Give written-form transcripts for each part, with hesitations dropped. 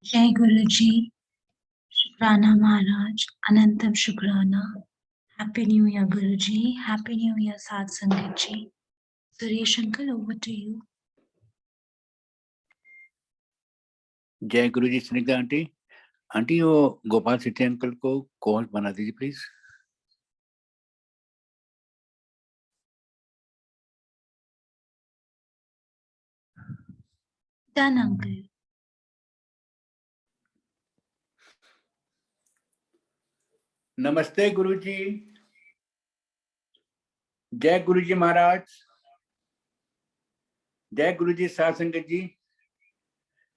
जय गुरु जी। शुक्राना महाराज, अनंतम शुक्राना। हैप्पी न्यू ईयर गुरु जी, हैप्पी न्यू ईयर साथ संगत जी। Suresh uncle, over to you. जय गुरु जी। सुनीता आंटी, आंटी वो गोपाल सेठी अंकल को कॉल बना दीजिए प्लीज। Done uncle. नमस्ते गुरु जी। जय गुरु जी महाराज। जय गुरु जी साथ संगत जी।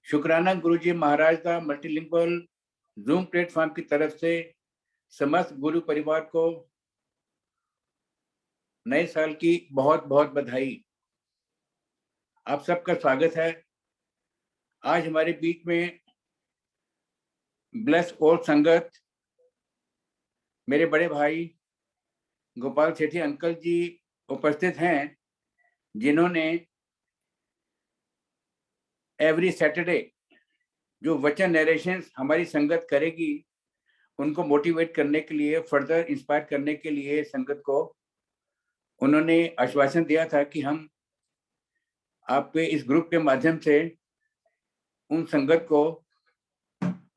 शुक्राना गुरु जी महाराज का मल्टीलिंगुअल जूम प्लेटफॉर्म की तरफ से समस्त गुरु परिवार को नए साल की बहुत बहुत बधाई। आप सबका स्वागत है। आज हमारे बीच में ब्लेस ऑल संगत मेरे बड़े भाई गोपाल सेठी अंकल जी उपस्थित हैं, जिन्होंने एवरी सैटरडे जो वचन नरेशंस हमारी संगत करेगी, उनको मोटिवेट करने के लिए, फर्दर इंस्पायर करने के लिए संगत को उन्होंने आश्वासन दिया था कि हम आपके इस ग्रुप के माध्यम से उन संगत को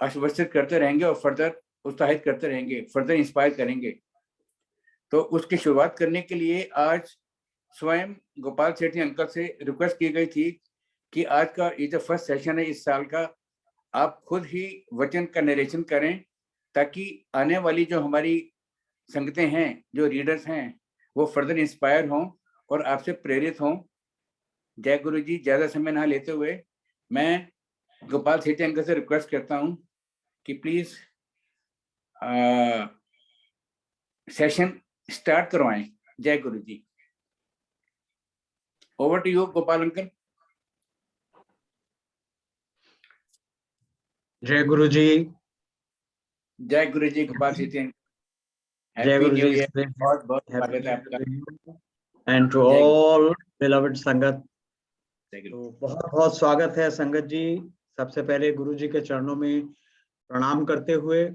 आश्वस्त करते रहेंगे और फर्दर उत्साहित करते रहेंगे, फर्दर इंस्पायर करेंगे। तो उसकी शुरुआत करने के लिए आज स्वयं गोपाल सेठी अंकल से रिक्वेस्ट की गई थी कि आज का ये जो फर्स्ट सेशन है इस साल का, आप खुद ही वचन का नरेशन करें, ताकि आने वाली जो हमारी संगतें हैं, जो रीडर्स हैं, वो फर्दर इंस्पायर हों और आपसे प्रेरित हों। जय गुरु जी। ज्यादा समय ना लेते हुए मैं गोपाल सेठी अंकल से रिक्वेस्ट करता हूं कि प्लीज सेशन स्टार्ट करवाएं। जय गुरु जी। Over to you Gopal uncle. जय गुरु जी। जय गुरु जी। गोपाल सेठी अंकल, जय हैप्पी गुरु न्यू जी। ईयर। बहुत बहुत स्वागत है आपका। एंड टू ऑल बिलवड संगत, तो बहुत बहुत स्वागत है संगत जी। सबसे पहले गुरु जी के चरणों में प्रणाम करते हुए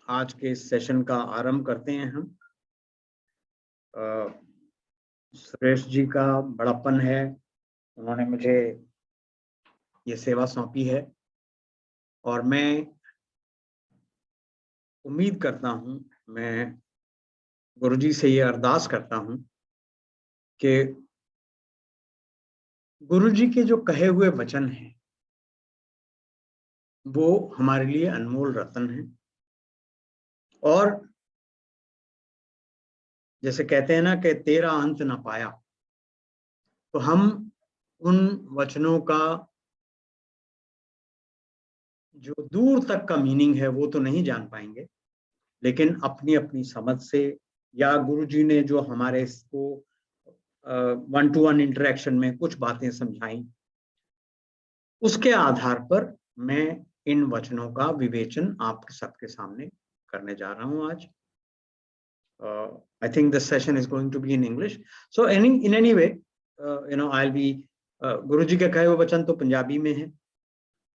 आज के इस सेशन का आरंभ करते हैं हम। सुरेश जी का बड़प्पन है, उन्होंने मुझे ये सेवा सौंपी है और मैं उम्मीद करता हूं, मैं गुरु जी से ये अरदास करता हूं कि गुरु जी के जो कहे हुए वचन हैं वो हमारे लिए अनमोल रत्न है। और जैसे कहते हैं ना कि तेरा अंत ना पाया, तो हम उन वचनों का जो दूर तक का मीनिंग है वो तो नहीं जान पाएंगे, लेकिन अपनी अपनी समझ से या गुरु जी ने जो हमारे इसको 1-to-1 इंटरेक्शन में कुछ बातें समझाई, उसके आधार पर मैं इन वचनों का विवेचन आप सबके सामने करने जा रहा हूं आज। I think this session is going to be in English. So in any way, I'll be गुरु जी के कहे हुए वचन तो पंजाबी में है,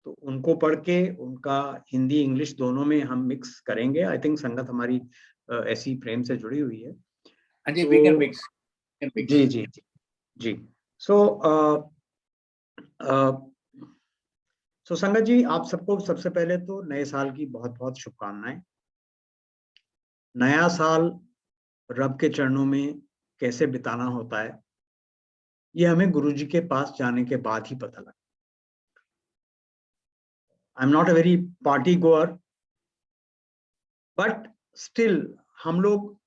तो उनको पढ़ के उनका हिंदी इंग्लिश दोनों में हम मिक्स करेंगे। आई थिंक संगत हमारी ऐसी प्रेम से जुड़ी हुई है। जी, we can mix. जी जी जी जी। सो संगत जी, आप सबको सबसे पहले तो नए साल की बहुत बहुत शुभकामनाएं। नया साल रब के चरणों में कैसे बिताना होता है, ये हमें गुरु जी के पास जाने के बाद ही पता लगा। I am not a very party गोअर, but still हम लोग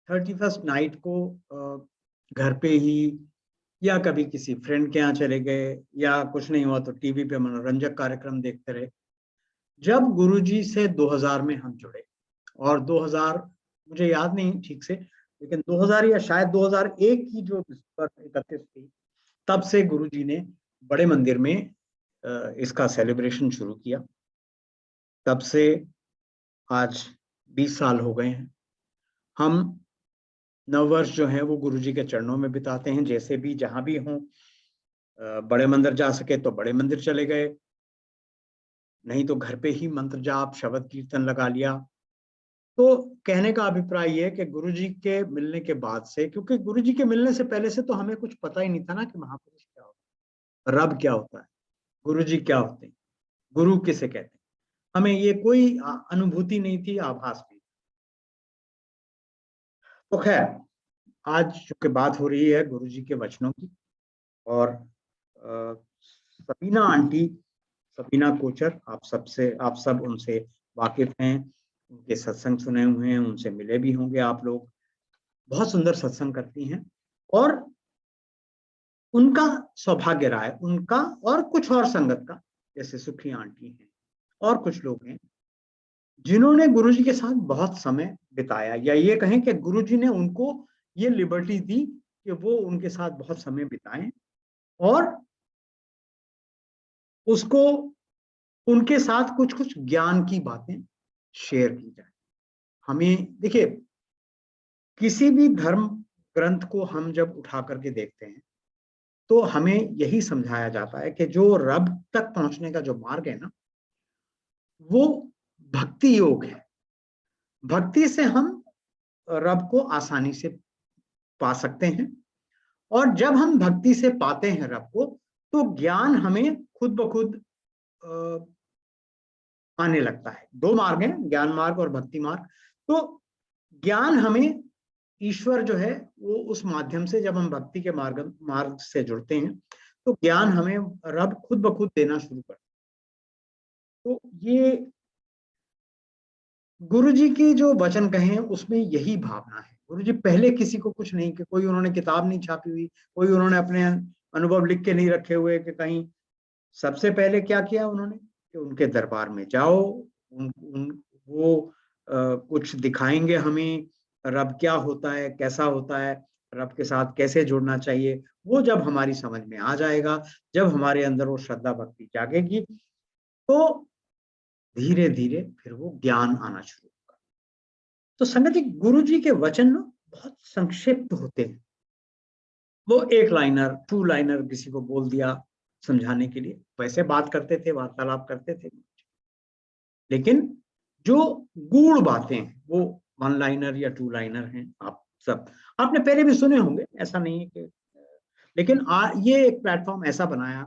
31st नाइट को घर पे ही या कभी किसी फ्रेंड के यहाँ चले गए या कुछ नहीं हुआ तो टीवी पे मनोरंजक कार्यक्रम देखते रहे। जब गुरुजी से 2000 में हम जुड़े, और 2000 मुझे याद नहीं ठीक से, लेकिन 2000 या शायद 2001 की जो 31 थी, तब से गुरुजी ने बड़े मंदिर में इसका सेलिब्रेशन शुरू किया। तब से आज 20 साल हो गए हैं। हम नववर्ष जो है वो गुरुजी के चरणों में बिताते हैं, जैसे भी जहां भी हों। बड़े मंदिर जा सके तो बड़े मंदिर चले गए, नहीं तो घर पे ही मंत्र जाप शब्द कीर्तन लगा लिया। तो कहने का अभिप्राय ये है कि गुरुजी के मिलने के बाद से, क्योंकि गुरुजी के मिलने से पहले से तो हमें कुछ पता ही नहीं था ना कि महापुरुष क्या होता है, रब क्या होता है, गुरुजी क्या होते हैं, गुरु किसे कहते हैं, हमें ये कोई अनुभूति नहीं थी, आभास नहीं। तो खैर, आज चूंकि बात हो रही है गुरुजी के वचनों की, और सबीना आंटी, सबीना कोचर, आप सब उनसे वाकिफ हैं, उनके सत्संग सुने हुए हैं, उनसे मिले भी होंगे आप लोग। बहुत सुंदर सत्संग करती हैं, और उनका सौभाग्य रहा है, उनका और कुछ और संगत का, जैसे सुखी आंटी हैं और कुछ लोग हैं जिन्होंने गुरुजी के साथ बहुत समय बिताया, या ये कहें कि गुरुजी ने उनको ये लिबर्टी दी कि वो उनके साथ बहुत समय बिताएं और उसको उनके साथ कुछ कुछ ज्ञान की बातें शेयर की जाए। हमें देखिए, किसी भी धर्म ग्रंथ को हम जब उठा करके देखते हैं तो हमें यही समझाया जाता है कि जो रब तक पहुंचने का जो मार्ग है ना, वो भक्ति योग है। भक्ति से हम रब को आसानी से पा सकते हैं, और जब हम भक्ति से पाते हैं रब को, तो ज्ञान हमें खुद ब खुद आने लगता है। दो मार्ग हैं, ज्ञान मार्ग और भक्ति मार्ग। तो ज्ञान हमें ईश्वर जो है वो उस माध्यम से, जब हम भक्ति के मार्ग से जुड़ते हैं, तो ज्ञान हमें रब खुद ब खुद देना शुरू करता है। तो ये गुरुजी की जो वचन कहे उसमें यही भावना है। गुरुजी पहले किसी को कुछ नहीं, कि कोई उन्होंने किताब नहीं छापी हुई, कोई उन्होंने अपने अनुभव लिख के नहीं रखे हुए कि कहीं। सबसे पहले क्या किया उन्होंने कि उनके दरबार में जाओ, वो कुछ दिखाएंगे हमें, रब क्या होता है, कैसा होता है, रब के साथ कैसे जुड़ना चाहिए। वो जब हमारी समझ में आ जाएगा, जब हमारे अंदर वो श्रद्धा भक्ति जागेगी, तो धीरे धीरे फिर वो ज्ञान आना शुरू होगा। तो संगत जी, गुरु जी के वचन ना बहुत संक्षिप्त होते हैं। वो एक लाइनर, टू लाइनर किसी को बोल दिया समझाने के लिए, वैसे बात करते थे, वार्तालाप करते थे, लेकिन जो गूढ़ बातें हैं वो वन लाइनर या टू लाइनर हैं। आप सब आपने पहले भी सुने होंगे, ऐसा नहीं है कि, लेकिन ये एक प्लेटफॉर्म ऐसा बनाया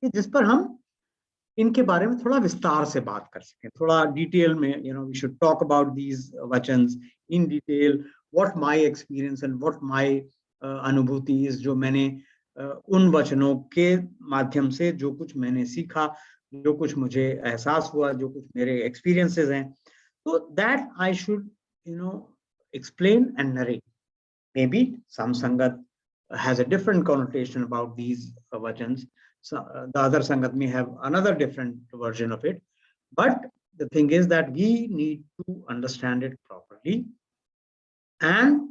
कि जिस पर हम इनके बारे में थोड़ा विस्तार से बात कर सकें, थोड़ा डिटेल में, we should talk about these वचन्स in detail, what my experience and what my अनुभूतिज, जो मैंने उन वचनों के माध्यम से जो कुछ मैंने सीखा, जो कुछ मुझे एहसास हुआ, जो कुछ मेरे एक्सपीरियंसेस हैं, तो that I should explain and narrate. Maybe some Sangat has a different connotation about these vachans. So, the other Sangat may have another different version of it. But the thing is that we need to understand it properly. And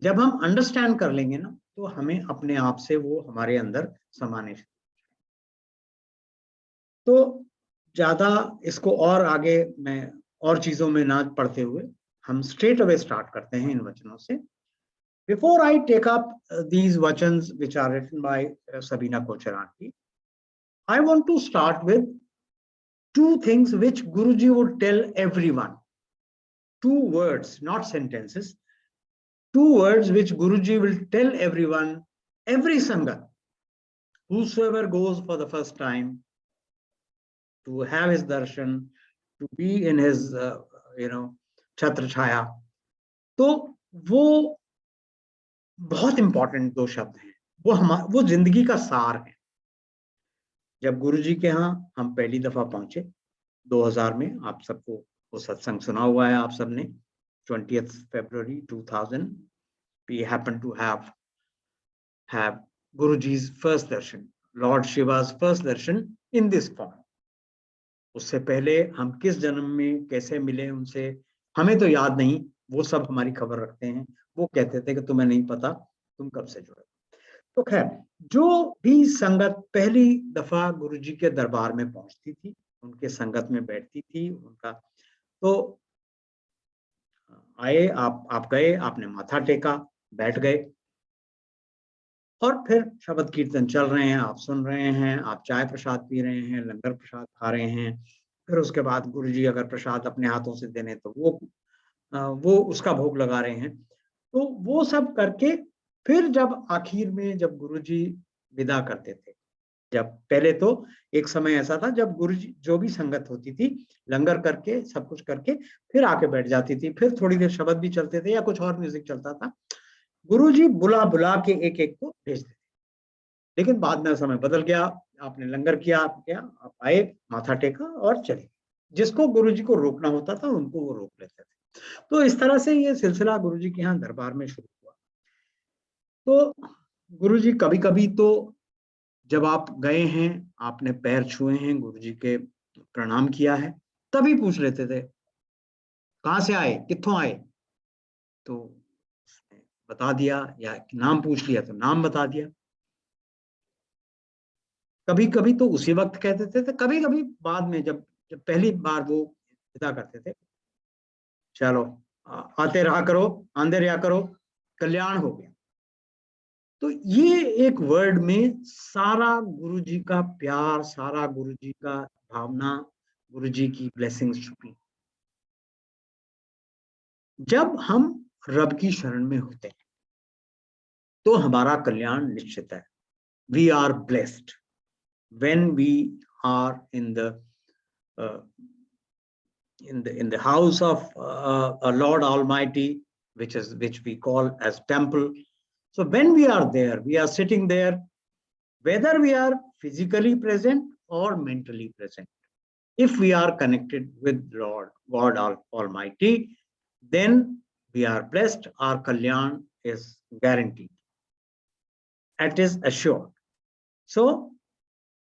जब हम understand कर लेंगे ना, तो हमें अपने आप से वो हमारे अंदर समाने। तो ज्यादा इसको और आगे मैं और चीजों में ना पढ़ते हुए, हम straight away स्टार्ट करते हैं इन वचनों से। Before I take up these vachans which are written by Sabina Kochar aunty, I want to start with two things which Guruji would tell everyone. Two words, not sentences. Two words which Guruji will tell everyone, every Sangat, whosoever goes for the first time to have his darshan, to be in his, Chhatra Chhaya. तो वो बहुत important दो शब्द हैं, वो जिंदगी का सार है। जब गुरुजी के यहाँ हम पहली दफा पहुंचे 2000 में, आप सबको वो सत्संग सुना हुआ है आप सबने, 20th February 2000, we happen to have Guruji's first darshan, Lord Shiva's first darshan in this form. उससे पहले हम किस जन्म में कैसे मिले उनसे हमें तो याद नहीं, वो सब हमारी खबर रखते हैं। वो कहते थे कि तुम्हें नहीं पता तुम कब से जुड़े। तो खैर, जो भी संगत पहली दफा गुरुजी के दरबार में पहुंचती थी, उनके संगत में बैठती थी, उनका तो आए, आप गए, आपने माथा टेका, बैठ गए, और फिर शब्द कीर्तन चल रहे हैं, आप सुन रहे हैं, आप चाय प्रसाद पी रहे हैं, लंगर प्रसाद खा रहे हैं। फिर उसके बाद गुरुजी अगर प्रसाद अपने हाथों से देने तो वो उसका भोग लगा रहे हैं। तो वो सब करके फिर जब आखिर में जब गुरुजी विदा करते थे, जब पहले तो एक समय ऐसा था जब गुरुजी जो भी संगत होती थी, लंगर करके सब कुछ करके फिर आके बैठ जाती थी, फिर थोड़ी देर शब्द भी चलते थे या कुछ और म्यूजिक चलता था। गुरुजी बुला बुला के एक एक को भेजते थे। लेकिन बाद में समय बदल गया, आपने लंगर किया, आप क्या आप आए, माथा टेका और चले। जिसको गुरुजी को रोकना होता था उनको वो रोक लेते थे। तो इस तरह से ये सिलसिला गुरुजी के यहाँ दरबार में शुरू हुआ। तो गुरुजी कभी कभी तो जब आप गए हैं, आपने पैर छुए हैं, गुरुजी के प्रणाम किया है, तभी पूछ लेते थे कहाँ से आए, कित्थों आए, तो बता दिया, या नाम पूछ लिया तो नाम बता दिया। कभी कभी तो उसी वक्त कह देते थे, कभी कभी बाद में जब जब पहली बार वो विदा करते थे, चलो आते रहा करो, आंदे रहा करो, कल्याण हो गया। तो ये एक वर्ड में सारा गुरुजी का प्यार, सारा गुरुजी का भावना, गुरुजी की ब्लेसिंग्स छुपी। जब हम रब की शरण में होते हैं तो हमारा कल्याण निश्चित है। We are blessed when we are in the house of a Lord Almighty, which we call as temple. So when we are there, we are sitting there, whether we are physically present or mentally present. If we are connected with Lord God Almighty, then we are blessed. Our kalyan is guaranteed. It is assured. So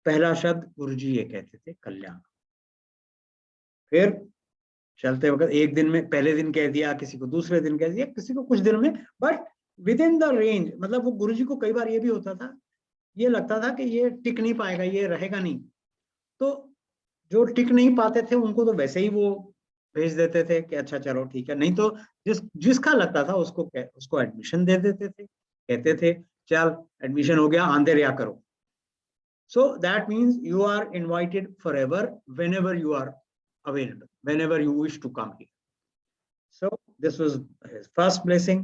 पहला शब्द गुरुजी ये कहते थे, कल्याण। फिर चलते वक्त एक दिन में, पहले दिन कह दिया, किसी को दूसरे दिन कह दिया, किसी को कुछ दिन में, but with in the range. मतलब वो गुरुजी को कई बार ये भी होता था, ये लगता था कि ये टिक नहीं पाएगा, ये रहेगा नहीं, तो जो टिक नहीं पाते थे उनको तो वैसे ही वो भेज देते थे कि अच्छा चलो ठीक है। नहीं तो जिसका लगता था उसको एडमिशन दे देते थे, कहते थे चल एडमिशन हो गया, आंदे रहा करो। So that means you are invited forever whenever you are available, whenever you wish to come here. So this was his first blessing.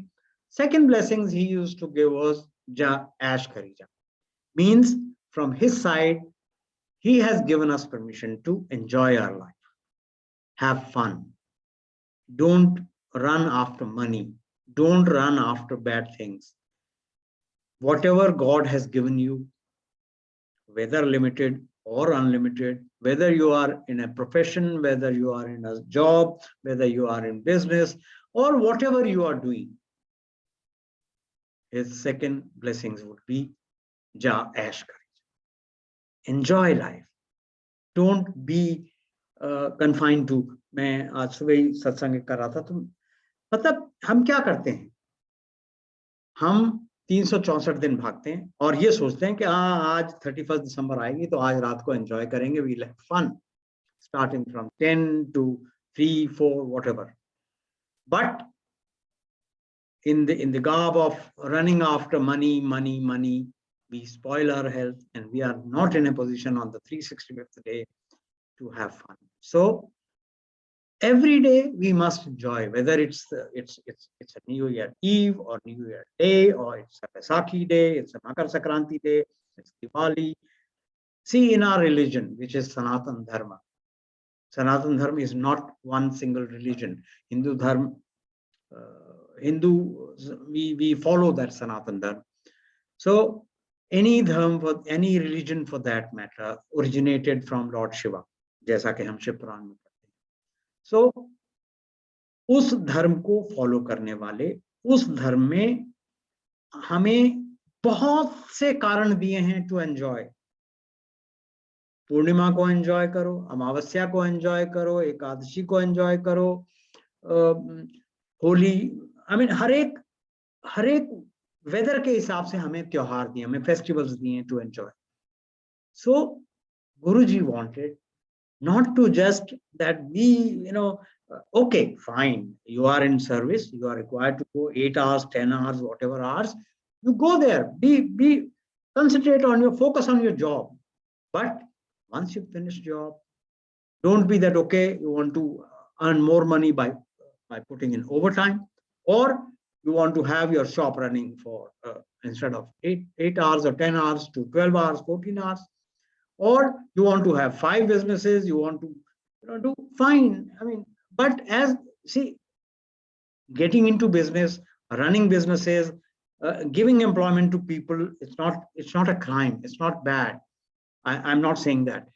Second blessings he used to give was Ja Ash Karija. Means from his side, he has given us permission to enjoy our life. Have fun. Don't run after money. Don't run after bad things. Whatever God has given you, whether limited or unlimited, whether you are in a profession, whether you are in a job, whether you are in business, or whatever you are doing, his second blessings would be Ja Ash Karija. Enjoy life. Don't be confined to. मैं आज सुबह ही सत्संग कर रहा था, तो मतलब हम क्या करते हैं, हम 364 दिन भागते हैं और ये सोचते हैं कि हाँ आज 31 दिसंबर आएगी तो आज रात को एंजॉय करेंगे, we'll have fun starting from 10 to 3, 4 whatever. But in the garb of running after money, we spoil our health and we are not in a position on the 365th day to have fun. So every day we must enjoy, whether it's a New Year Eve or New Year Day, or it's a Vaisakhi Day, it's a Makar Sankranti Day, it's Diwali. See, in our religion, which is Sanatan Dharma, Sanatan Dharma is not one single religion. Hindu Dharma, we follow that Sanatan Dharma. So any dharma, for any religion for that matter, originated from Lord Shiva, जैसा कि हम शिव पुराण में करते हैं. So उस धर्म को follow करने वाले, उस धर्म में हमें बहुत से कारण दिए हैं टू एंजॉय. पूर्णिमा को एंजॉय करो, अमावस्या को एंजॉय करो, एकादशी को एंजॉय करो, होली, आई मीन हर एक वेदर के हिसाब से हमें त्योहार दिए, हमें फेस्टिवल्स दिए to enjoy. So Guruji wanted not to just that we, okay, fine, you are in service, you are required to go 8 hours, 10 hours, whatever hours, You go there, concentrate on your focus on your job. But once you finish job, don't be that, okay, you want to earn more money by putting in overtime, or you want to have your shop running for instead of 8 hours or 10 hours to 12 hours, 14 hours, or you want to have 5 businesses, you want to, do fine. I mean, but see, getting into business, running businesses, giving employment to people, it's not a crime, it's not bad. I'm not saying that,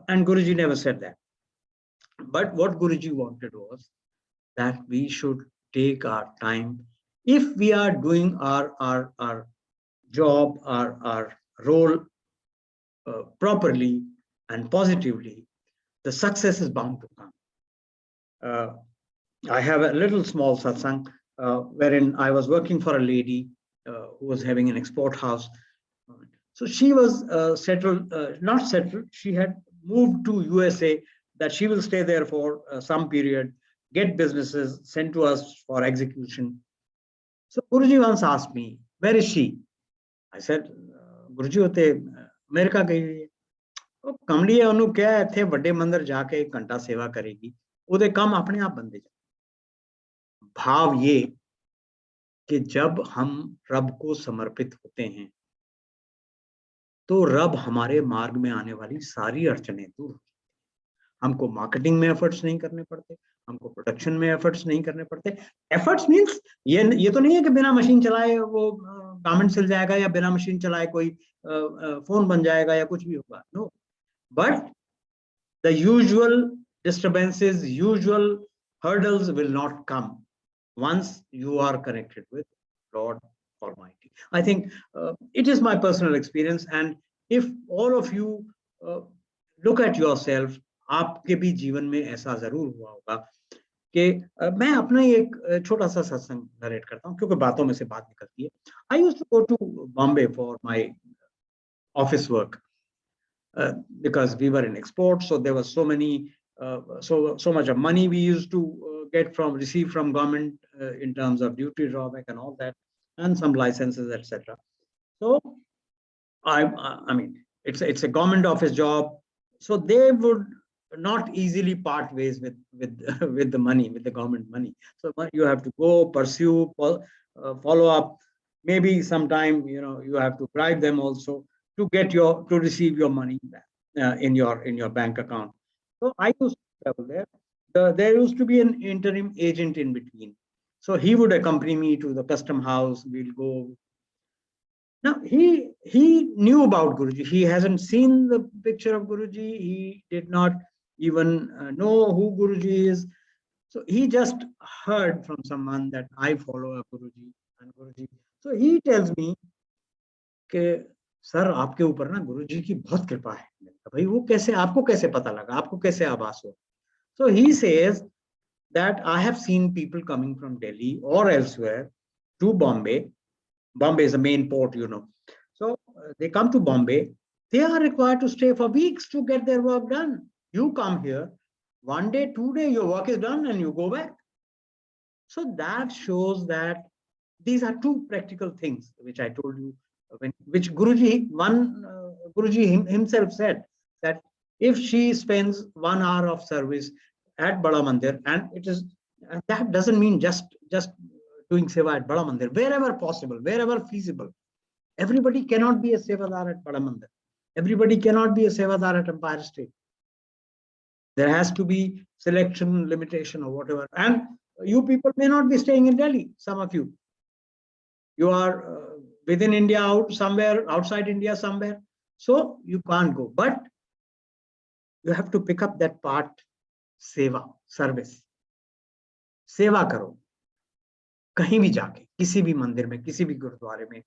and Guruji never said that. But what Guruji wanted was that we should take our time. If we are doing our job, our role properly and positively, the success is bound to come. I have a little small satsang wherein I was working for a lady who was having an export house. So she was not settled. She had moved to USA, that she will stay there for some period, get businesses sent to us for execution. So Guruji once asked me, where is she? I said, Guruji hote America gayi hui hai. ਉਹ ਕਮਲੀ ਹੈ, ਉਹਨੂੰ ਕਿਹਾ ਇੱਥੇ ਵੱਡੇ ਮੰਦਿਰ ਜਾ ਕੇ 1 ਘੰਟਾ सेवा करेगी, ਉਹਦੇ ਕੰਮ अपने आप बनते जाए। भाव ये कि जब हम रब को समर्पित होते हैं तो रब हमारे मार्ग में आने वाली सारी अड़चनें दूर होती हैं। हमको मार्केटिंग में एफर्ट्स नहीं करने पड़ते, हमको प्रोडक्शन में एफर्ट्स नहीं करने पड़ते। एफर्ट्स मींस ये तो नहीं है कि बिना मशीन चलाए वो गारमेंट सिल जाएगा, या बिना मशीन चलाए कोई फोन बन जाएगा, या कुछ भी होगा। No, but the usual disturbances, usual hurdles will not come once you are connected with Lord Almighty. I think it is my personal experience, and if all of you look at yourself, आपके भी जीवन में ऐसा जरूर हुआ होगा कि मैं अपना एक छोटा सा सत्संग नरेट करता हूँ, क्योंकि बातों में से बात निकलती है। I used to go to Bombay for my office work because we were in export, so there was so much of money we used to receive from government in terms of duty drawback and all that, and some licenses, etc. So I mean, it's a government office job, so they would not easily part ways with with the money, with the government money. So you have to go pursue, follow up. Maybe sometime you have to bribe them also to receive your money in your bank account. So I used to travel there. There used to be an interim agent in between. So he would accompany me to the custom house. We'll go. Now he knew about Guruji. He hasn't seen the picture of Guruji. He did not even know who Guruji is. So he just heard from someone that I follow a Guruji and Guruji. So he tells me कि sir आपके ऊपर ना गुरुजी की बहुत कृपा है। भाई वो कैसे, आपको कैसे पता लगा, आपको कैसे आभास हुआ? So he says that I have seen people coming from Delhi or elsewhere to Bombay. Bombay is the main port, So they come to Bombay. They are required to stay for weeks to get their work done. You come here, 1 day, 2 days, your work is done and you go back. So that shows that these are 2 practical things which I told you, which Guruji himself said, that if she spends 1 hour of service at Bada Mandir, and that doesn't mean just doing seva at Bada Mandir, wherever possible, wherever feasible. Everybody cannot be a sevadar at Bada Mandir. Everybody cannot be a sevadar at Empire State. There has to be selection, limitation, or whatever. And you people may not be staying in Delhi. Some of you are within India, outside India somewhere. So you can't go. But you have to pick up that part, seva, service. सेवा करो, कहीं भी जाके, किसी भी मंदिर में, किसी भी गुरुद्वारे में,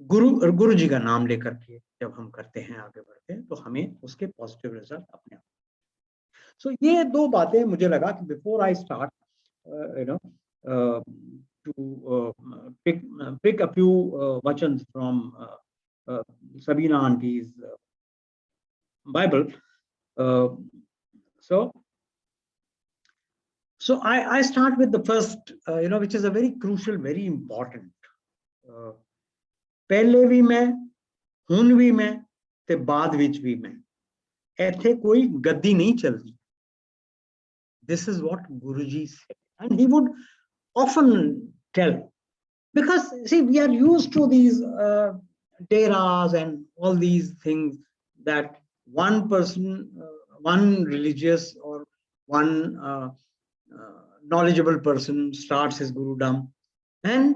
गुरु जी का नाम लेकर के जब हम करते हैं, आगे बढ़ते हैं, तो हमें उसके पॉजिटिव रिजल्ट अपने आप। सो ये 2 बातें मुझे लगा कि before I start to pick a few vachans from Sabina Auntie's Bible. So I start with the first, which is a very crucial, very important ਪਹਿਲੇ ਵੀ मैं, ਹੁਣ ਵੀ मैं ਤੇ ਬਾਅਦ ਵਿੱਚ ਵੀ मैं। ਇੱਥੇ ਕੋਈ ਗੱਦੀ ਨਹੀਂ ਚੱਲਦੀ। This is what Guruji said, and he would often tell, because see, we are used to these deras and all these things, that one person, one religious or one knowledgeable person starts his gurudom and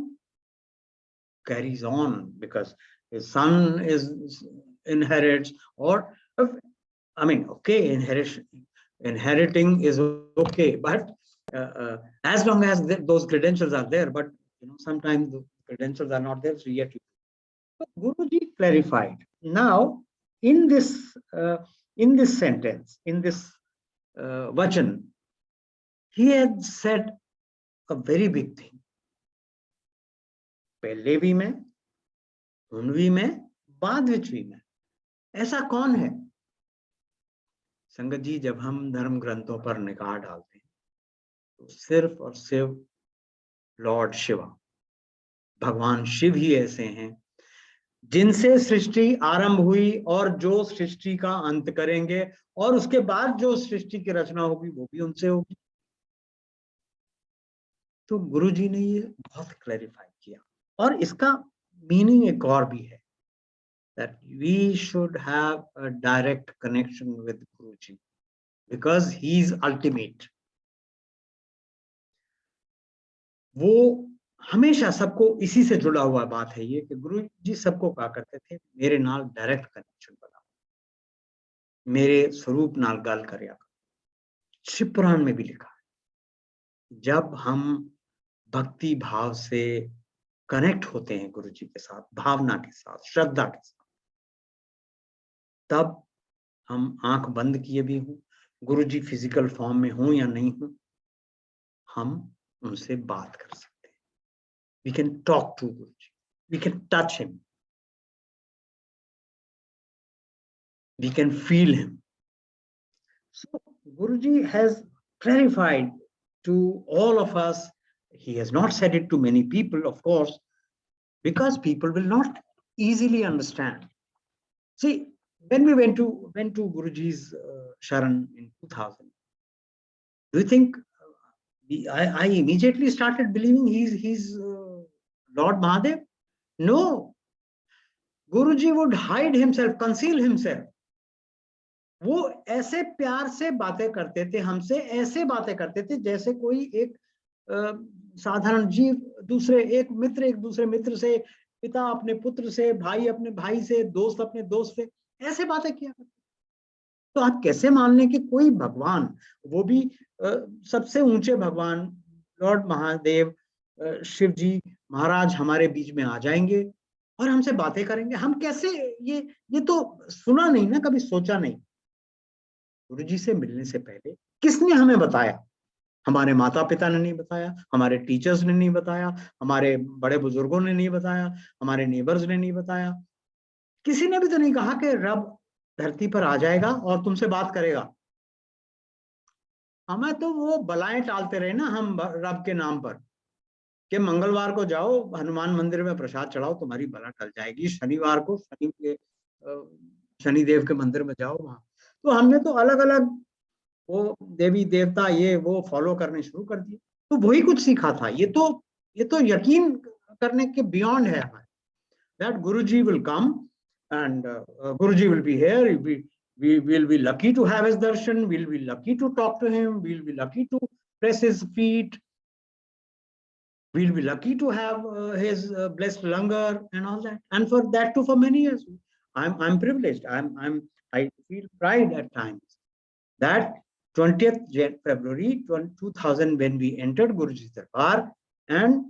carries on because his son is inherits, or I mean, okay, inheriting is okay, but as long as those credentials are there, but sometimes the credentials are not there, so yet Guruji clarified. Now in this sentence, in this vachan, he had said a very big thing. पहले भी मैं, हुन भी मैं, बाद विच भी मैं। ऐसा कौन है? संगत जी, जब हम धर्म ग्रंथों पर निगाह डालते हैं तो सिर्फ और सिर्फ लॉर्ड शिवा, भगवान शिव ही ऐसे हैं जिनसे सृष्टि आरंभ हुई और जो सृष्टि का अंत करेंगे, और उसके बाद जो सृष्टि की रचना होगी वो भी उनसे होगी। तो गुरुजी ने ये बहुत क्लैरिफाई किया, और इसका मीनिंग एक और भी है, that we should have a direct connection with Guruji because he is ultimate. वो हमेशा सबको इसी से जुड़ा हुआ बात है ये कि गुरुजी सबको कहा करते थे, मेरे नाल डायरेक्ट कनेक्शन बनाओ, मेरे स्वरूप नाल गल करिया। शिव पुराण में भी लिखा है, जब हम भक्ति भाव से कनेक्ट होते हैं गुरुजी के साथ, भावना के साथ, श्रद्धा के साथ, तब हम आंख बंद किए भी हों, गुरुजी फिजिकल फॉर्म में हों या नहीं हों, हम उनसे बात कर सकते हैं। We can talk to Guruji, we can touch him, we can feel him. So Guruji has clarified to all of us. He has not said it to many people, of course, because people will not easily understand. See, when we went to Guruji's Sharan in 2000, do you think I immediately started believing he's Lord Mahadev? No. Guruji would hide himself, conceal himself. वो ऐसे प्यार से बातें करते थे हमसे, ऐसे बातें करते थे जैसे कोई एक साधारण जीव दूसरे एक दूसरे मित्र से, पिता अपने पुत्र से, भाई अपने भाई से, दोस्त अपने दोस्त से, ऐसे बातें किया करते। तो आप कैसे मान लें कि कोई भगवान, वो भी सबसे ऊंचे भगवान लॉर्ड महादेव, शिव जी महाराज हमारे बीच में आ जाएंगे और हमसे बातें करेंगे? हम कैसे, ये तो सुना नहीं ना, कभी सोचा नहीं। गुरुजी से मिलने से पहले किसने हमें बताया? हमारे माता पिता ने नहीं बताया, हमारे टीचर्स ने नहीं बताया, हमारे बड़े बुजुर्गों ने नहीं बताया, हमारे नेबर्स ने नहीं बताया। किसी ने भी तो नहीं कहा कि रब धरती पर आ जाएगा और तुमसे बात करेगा। हमें तो वो बलाएं टालते रहे ना हम रब के नाम पर, कि मंगलवार को जाओ हनुमान मंदिर में प्रसाद चढ़ाओ, तुम्हारी बला टल जाएगी। शनिवार को शनिदेव के मंदिर में जाओ, वहां। तो हमने तो अलग अलग वो देवी देवता ये वो फॉलो करने शुरू कर दिए। तो वही कुछ सीखा था। ये तो यकीन करने के बियॉन्ड है हमारे, that Guruji will come and Guruji will be here. We will be lucky to have his darshan. We'll be lucky to talk to him. We'll be lucky to press his feet. We'll be lucky to have his blessed langar and all that. And for that too, for many years, I'm privileged. I feel pride at times that 20th February 2000, when we entered Guruji's Darbar, and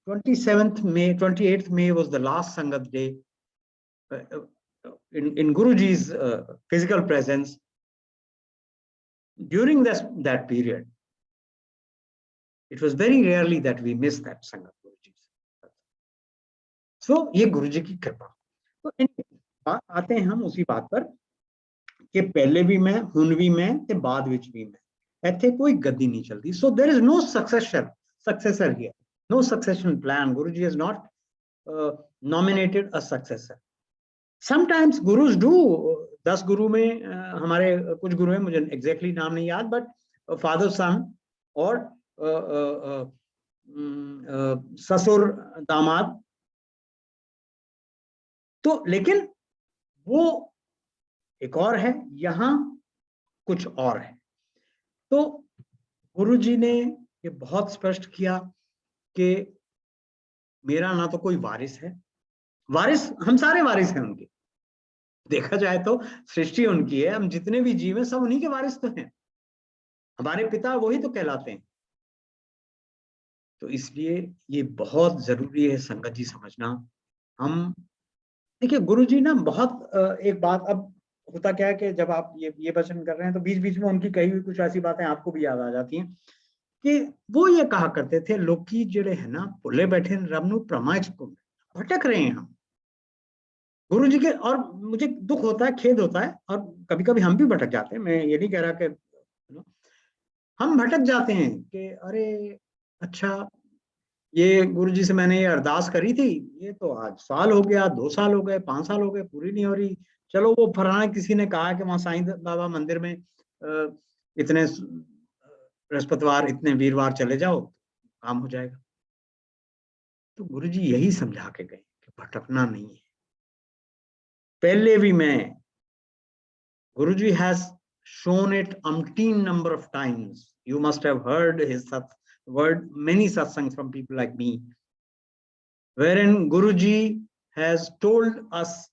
28th May was the last Sangat day in Guruji's physical presence. During that period, it was very rarely that we missed that Sangat Guruji. So ये गुरुजी की कृपा। तो आते हैं हम उसी बात पर कि पहले भी मैं, हुन भी मैं ते बाद विच भी मैं। ऐथे कोई गद्दी नहीं चलती। So there is no successor here, no succession plan. Guruji has not nominated a successor. Sometimes gurus do. 10 गुरु में हमारे कुछ गुरु हैं, मुझे एग्जैक्टली नाम नहीं याद, बट फादर सन और ससुर दामाद, तो लेकिन वो एक और है, यहाँ कुछ और है। तो गुरुजी ने ये बहुत स्पष्ट किया कि मेरा ना तो कोई वारिस है, वारिस हम सारे वारिस हैं उनके, देखा जाए तो सृष्टि उनकी है, हम जितने भी जीव हैं सब उन्हीं के वारिस तो हैं, हमारे पिता वही तो कहलाते हैं। तो इसलिए ये बहुत जरूरी है संगत जी समझना। हम देखिए गुरुजी ना बहुत एक बात, अब होता क्या है कि जब आप ये वचन कर रहे हैं तो बीच बीच में उनकी कही हुई कुछ ऐसी बातें आपको भी याद आ जाती हैं कि वो ये कहा करते थे, लोकी जेड़े है ना भुले बैठे रब नूं प्रमा च घुम, भटक रहे हैं हम गुरुजी के। और मुझे दुख होता है, खेद होता है, और कभी कभी हम भी भटक जाते हैं, मैं ये नहीं कह रहा कि हम भटक जाते हैं कि अरे अच्छा ये गुरुजी से मैंने ये अरदास करी थी, ये तो आज साल हो गया, 2 साल हो गए, 5 साल हो गए, पूरी नहीं हो रही। चलो वो फलाना किसी ने कहा कि वहां साईं बाबा मंदिर में इतने बृहस्पतिवार इतने वीरवार चले जाओ, काम हो जाएगा। तो गुरुजी यही समझा के गए कि भटकना नहीं है। पहले भी मैं, गुरुजी has shown it umpteen number of times. You must have heard his word, many satsangs from people like me, wherein Guruji has told us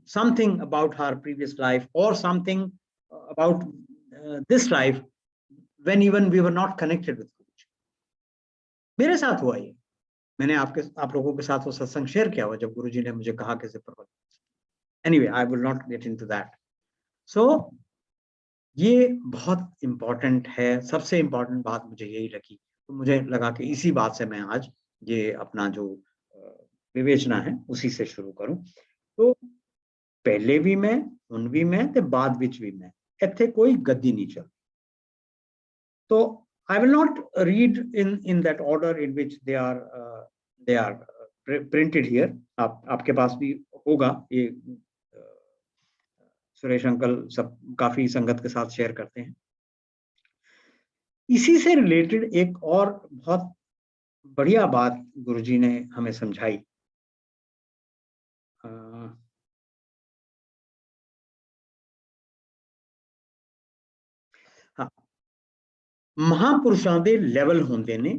something about her previous life or something about this life when even we were not connected with Guruji. मेरे साथ हुआ ये, मैंने आप लोगों के साथ वो सत्संग शेयर किया हुआ जब गुरुजी ने मुझे कहा कि anyway, I will not get into that. So ये बहुत इंपॉर्टेंट है, सबसे इंपॉर्टेंट बात मुझे यही लगी, तो मुझे लगा कि इसी बात से मैं आज ये अपना जो विवेचना है उसी से शुरू करूं। तो पहले भी मैं, हुण भी मैं ते बाद विच भी मैं, इत्थे कोई गद्दी नहीं चल। तो I will not read in that order in which they are printed here. आपके पास भी होगा ये, सुरेश अंकल सब काफी संगत के साथ शेयर करते हैं। इसी से रिलेटेड एक और बहुत बढ़िया बात गुरुजी ने हमें समझाई। हाँ, महापुरुषों के लेवल होंदे ने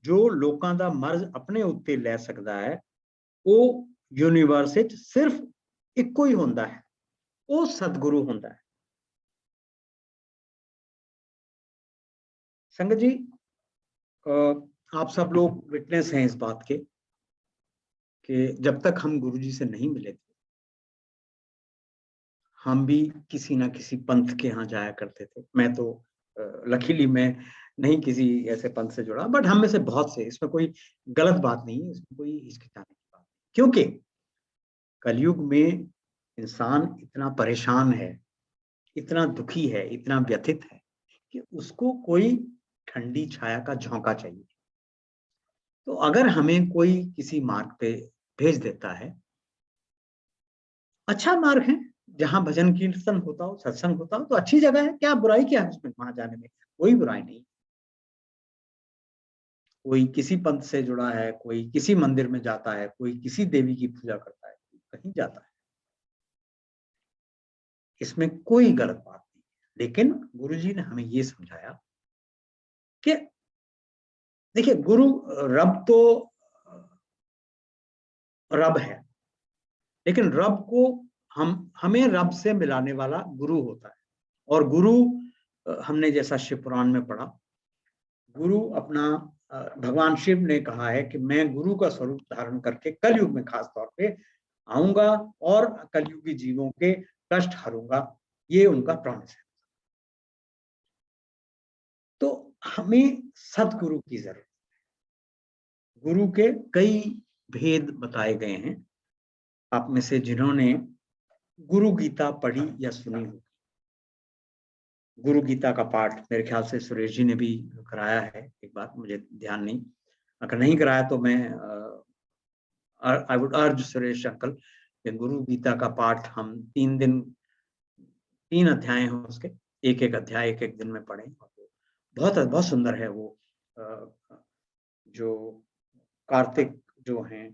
जो लोगों का मर्ज अपने उत्ते ले सकता है, वो यूनिवर्स विच सिर्फ इको ही होंदा है, वो सतगुरु होंदा है। संगत जी, आप सब लोग विटनेस हैं इस बात के कि जब तक हम गुरुजी से नहीं मिले थे, हम भी किसी ना किसी पंथ के यहाँ जाया करते थे। मैं तो लकीली मैं नहीं किसी ऐसे पंथ से जुड़ा, बट हम में से बहुत से, इसमें कोई गलत बात नहीं है, इसमें कोई हिचकिचाने की बात नहीं, क्योंकि कलयुग में इंसान इतना परेशान है, इतना दुखी है, इतना व्यथित है कि उसको कोई ठंडी छाया का झोंका चाहिए। तो अगर हमें कोई किसी मार्ग पे भेज देता है, अच्छा मार्ग है, जहां भजन कीर्तन होता हो, सत्संग होता हो, तो अच्छी जगह है, क्या बुराई क्या है उसमें, वहां जाने में कोई बुराई नहीं। कोई किसी पंथ से जुड़ा है, कोई किसी मंदिर में जाता है, कोई किसी देवी की पूजा करता है, कहीं जाता है, इसमें कोई गलत बात नहीं। लेकिन गुरुजी ने हमें ये समझाया कि देखिए गुरु, रब तो रब है, लेकिन रब को हमें रब से मिलाने वाला गुरु होता है। और गुरु, हमने जैसा शिव पुराण में पढ़ा, गुरु अपना, भगवान शिव ने कहा है कि मैं गुरु का स्वरूप धारण करके कलयुग में खास तौर पे आऊंगा और कलयुगी जीवों के कष्ट हरूंगा, ये उनका प्रॉमिस है। तो हमें सतगुरु की जरूरत है। गुरु के कई भेद बताए गए हैं। आप में से जिन्होंने गुरु गीता पढ़ी या सुनी होगी, गुरु गीता का पाठ मेरे ख्याल से सुरेश जी ने भी कराया है एक बार, मुझे ध्यान नहीं, अगर नहीं कराया तो मैं आई वुड अर्ज सुरेश अंकल कि गुरु गीता का पाठ हम 3 अध्याय हैं उसके, एक अध्याय एक दिन में पढ़ें। बहुत बहुत सुंदर है वो। जो कार्तिक जो हैं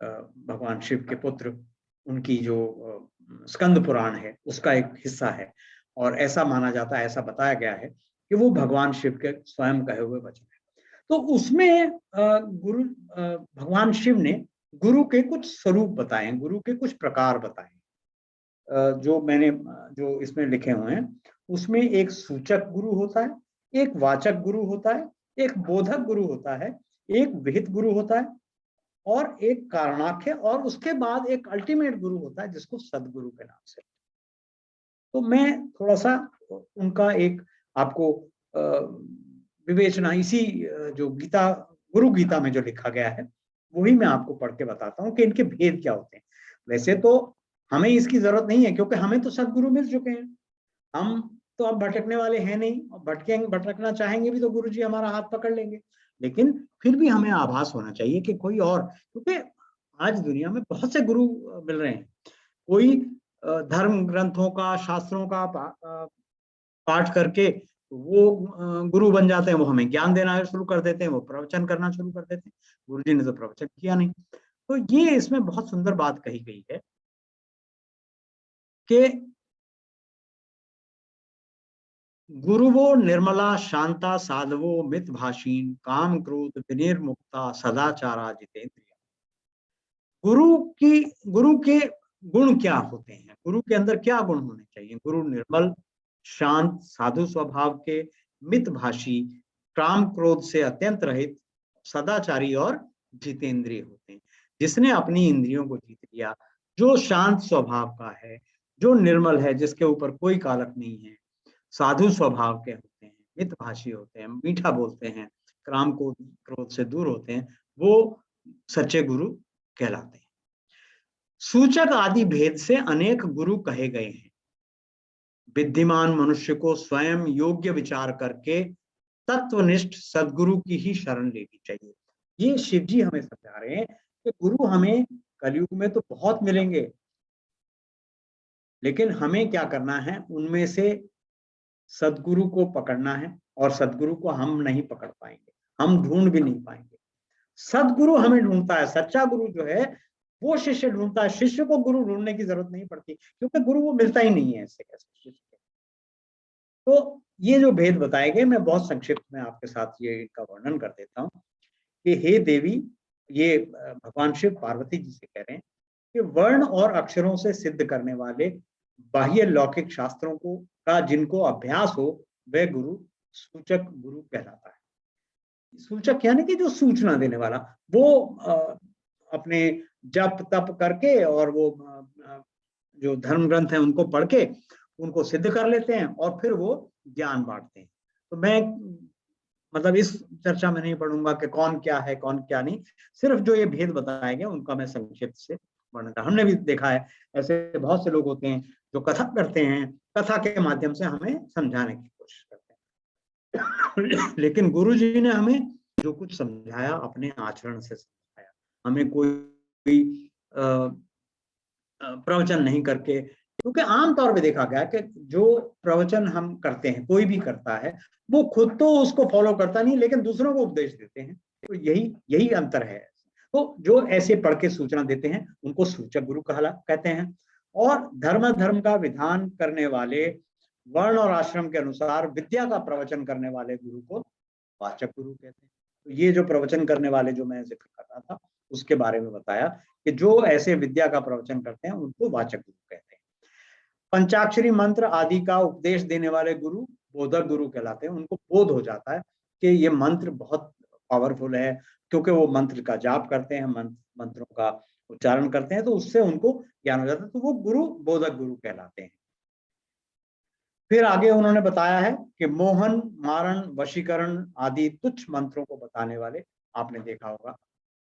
भगवान शिव के पुत्र, उनकी जो स्कंद पुराण है उसका एक हिस्सा है, और ऐसा माना जाता है, ऐसा बताया गया है कि वो भगवान शिव के स्वयं कहे हुए वचन है। तो उसमें भगवान शिव ने गुरु के कुछ स्वरूप बताए, गुरु के कुछ प्रकार बताए, जो मैंने जो इसमें लिखे हुए हैं। उसमें एक सूचक गुरु होता है, एक वाचक गुरु होता है, एक बोधक गुरु होता है, एक विहित गुरु होता है, और एक कारणाख्य, और उसके बाद एक अल्टीमेट गुरु होता है जिसको सदगुरु के नाम से। तो मैं थोड़ा सा उनका एक आपको विवेचना इसी जो गीता, गुरु गीता में जो लिखा गया है वही मैं आपको पढ़ के बताता हूँ कि इनके भेद क्या होते हैं। वैसे तो हमें इसकी जरूरत नहीं है, क्योंकि हमें तो सदगुरु मिल चुके हैं, हम तो अब भटकने वाले हैं नहीं, भटकना चाहेंगे भी तो गुरु जी हमारा हाथ पकड़ लेंगे। लेकिन फिर भी हमें आभास होना चाहिए कि कोई और, क्योंकि आज दुनिया में बहुत से गुरु मिल रहे हैं। कोई धर्म ग्रंथों का, शास्त्रों का पाठ करके वो गुरु बन जाते हैं, वो हमें ज्ञान देना शुरू कर देते हैं, वो प्रवचन करना शुरू कर देते हैं। गुरु जी ने तो प्रवचन किया नहीं। तो ये इसमें बहुत सुंदर बात कही गई है कि गुरुवो निर्मला शांता साधवो मित भाषीन काम क्रोध विनिर्मुक्ता सदाचारा जितेंद्रिया। गुरु के गुण क्या होते हैं, गुरु के अंदर क्या गुण होने चाहिए? गुरु निर्मल, शांत, साधु स्वभाव के, मित भाषी, काम क्रोध से अत्यंत रहित, सदाचारी और जितेंद्रिय होते हैं। जिसने अपनी इंद्रियों को जीत लिया, जो शांत स्वभाव का है, जो निर्मल है, जिसके ऊपर कोई कालक नहीं है, साधु स्वभाव के होते हैं, मित भाषी होते हैं, मीठा बोलते हैं, काम को क्रोध से दूर होते हैं, वो सच्चे गुरु कहलाते हैं। सूचक आदि भेद से अनेक गुरु कहे गए हैं। विद्यमान मनुष्य को स्वयं योग्य विचार करके तत्वनिष्ठ सदगुरु की ही शरण लेनी चाहिए। ये शिव जी हमें समझा रहे हैं कि गुरु हमें कलयुग में तो बहुत मिलेंगे, लेकिन हमें क्या करना है, उनमें से सदगुरु को पकड़ना है। और सदगुरु को हम नहीं पकड़ पाएंगे, हम ढूंढ भी नहीं पाएंगे। सदगुरु हमें ढूंढता है, सच्चा गुरु जो है वो शिष्य ढूंढता है। शिष्य को गुरु ढूंढने की जरूरत नहीं पड़ती, क्योंकि गुरु वो मिलता ही नहीं है ऐसे कैसे शिष्य। तो ये जो भेद बताए गए, मैं बहुत संक्षिप्त में आपके साथ ये इनका वर्णन कर देता हूँ कि हे देवी, ये भगवान शिव पार्वती जी से कह रहे हैं कि वर्ण और अक्षरों से सिद्ध करने वाले बाह्य लौकिक शास्त्रों को का जिनको अभ्यास हो, वह गुरु सूचक गुरु कहलाता है। सूचक यानी कि जो सूचना देने वाला, वो अपने जप तप करके और वो जो धर्म ग्रंथ है उनको पढ़ के उनको सिद्ध कर लेते हैं और फिर वो ज्ञान बांटते हैं। तो मैं मतलब इस चर्चा में नहीं पढ़ूंगा कि कौन क्या है कौन क्या नहीं, सिर्फ जो ये भेद बताए गए उनका मैं संक्षिप्त से वर्णन। हमने भी देखा है ऐसे बहुत से लोग होते हैं जो कथा करते हैं, कथा के माध्यम से हमें समझाने की कोशिश करते हैं। लेकिन गुरु जी ने हमें जो कुछ समझाया अपने आचरण से समझाया। हमें कोई प्रवचन नहीं करके, क्योंकि आमतौर पे देखा गया कि जो प्रवचन हम करते हैं, कोई भी करता है, वो खुद तो उसको फॉलो करता नहीं, लेकिन दूसरों को उपदेश देते हैं। तो यही अंतर है। तो जो ऐसे पढ़ के सूचना देते हैं उनको सूचक गुरु कहते हैं। और धर्म का विधान करने वाले, वर्ण और आश्रम के अनुसार विद्या का प्रवचन करने वाले गुरु को वाचक गुरु कहते हैं। तो ये जो प्रवचन करने वाले जो मैं जिक्र कर रहा था उसके बारे में बताया कि जो ऐसे विद्या का प्रवचन करते हैं उनको वाचक गुरु कहते हैं। पंचाक्षरी मंत्र आदि का उपदेश देने वाले गुरु बोधक गुरु कहलाते हैं। उनको बोध हो जाता है कि ये मंत्र बहुत पावरफुल है, क्योंकि वो मंत्र का जाप करते हैं, मंत्रों का उच्चारण करते हैं, तो उससे उनको ज्ञान हो जाता है, तो वो गुरु बोधक गुरु कहलाते हैं। फिर आगे उन्होंने बताया है कि मोहन, मारण, वशीकरण आदि तुच्छ मंत्रों को बताने वाले, आपने देखा होगा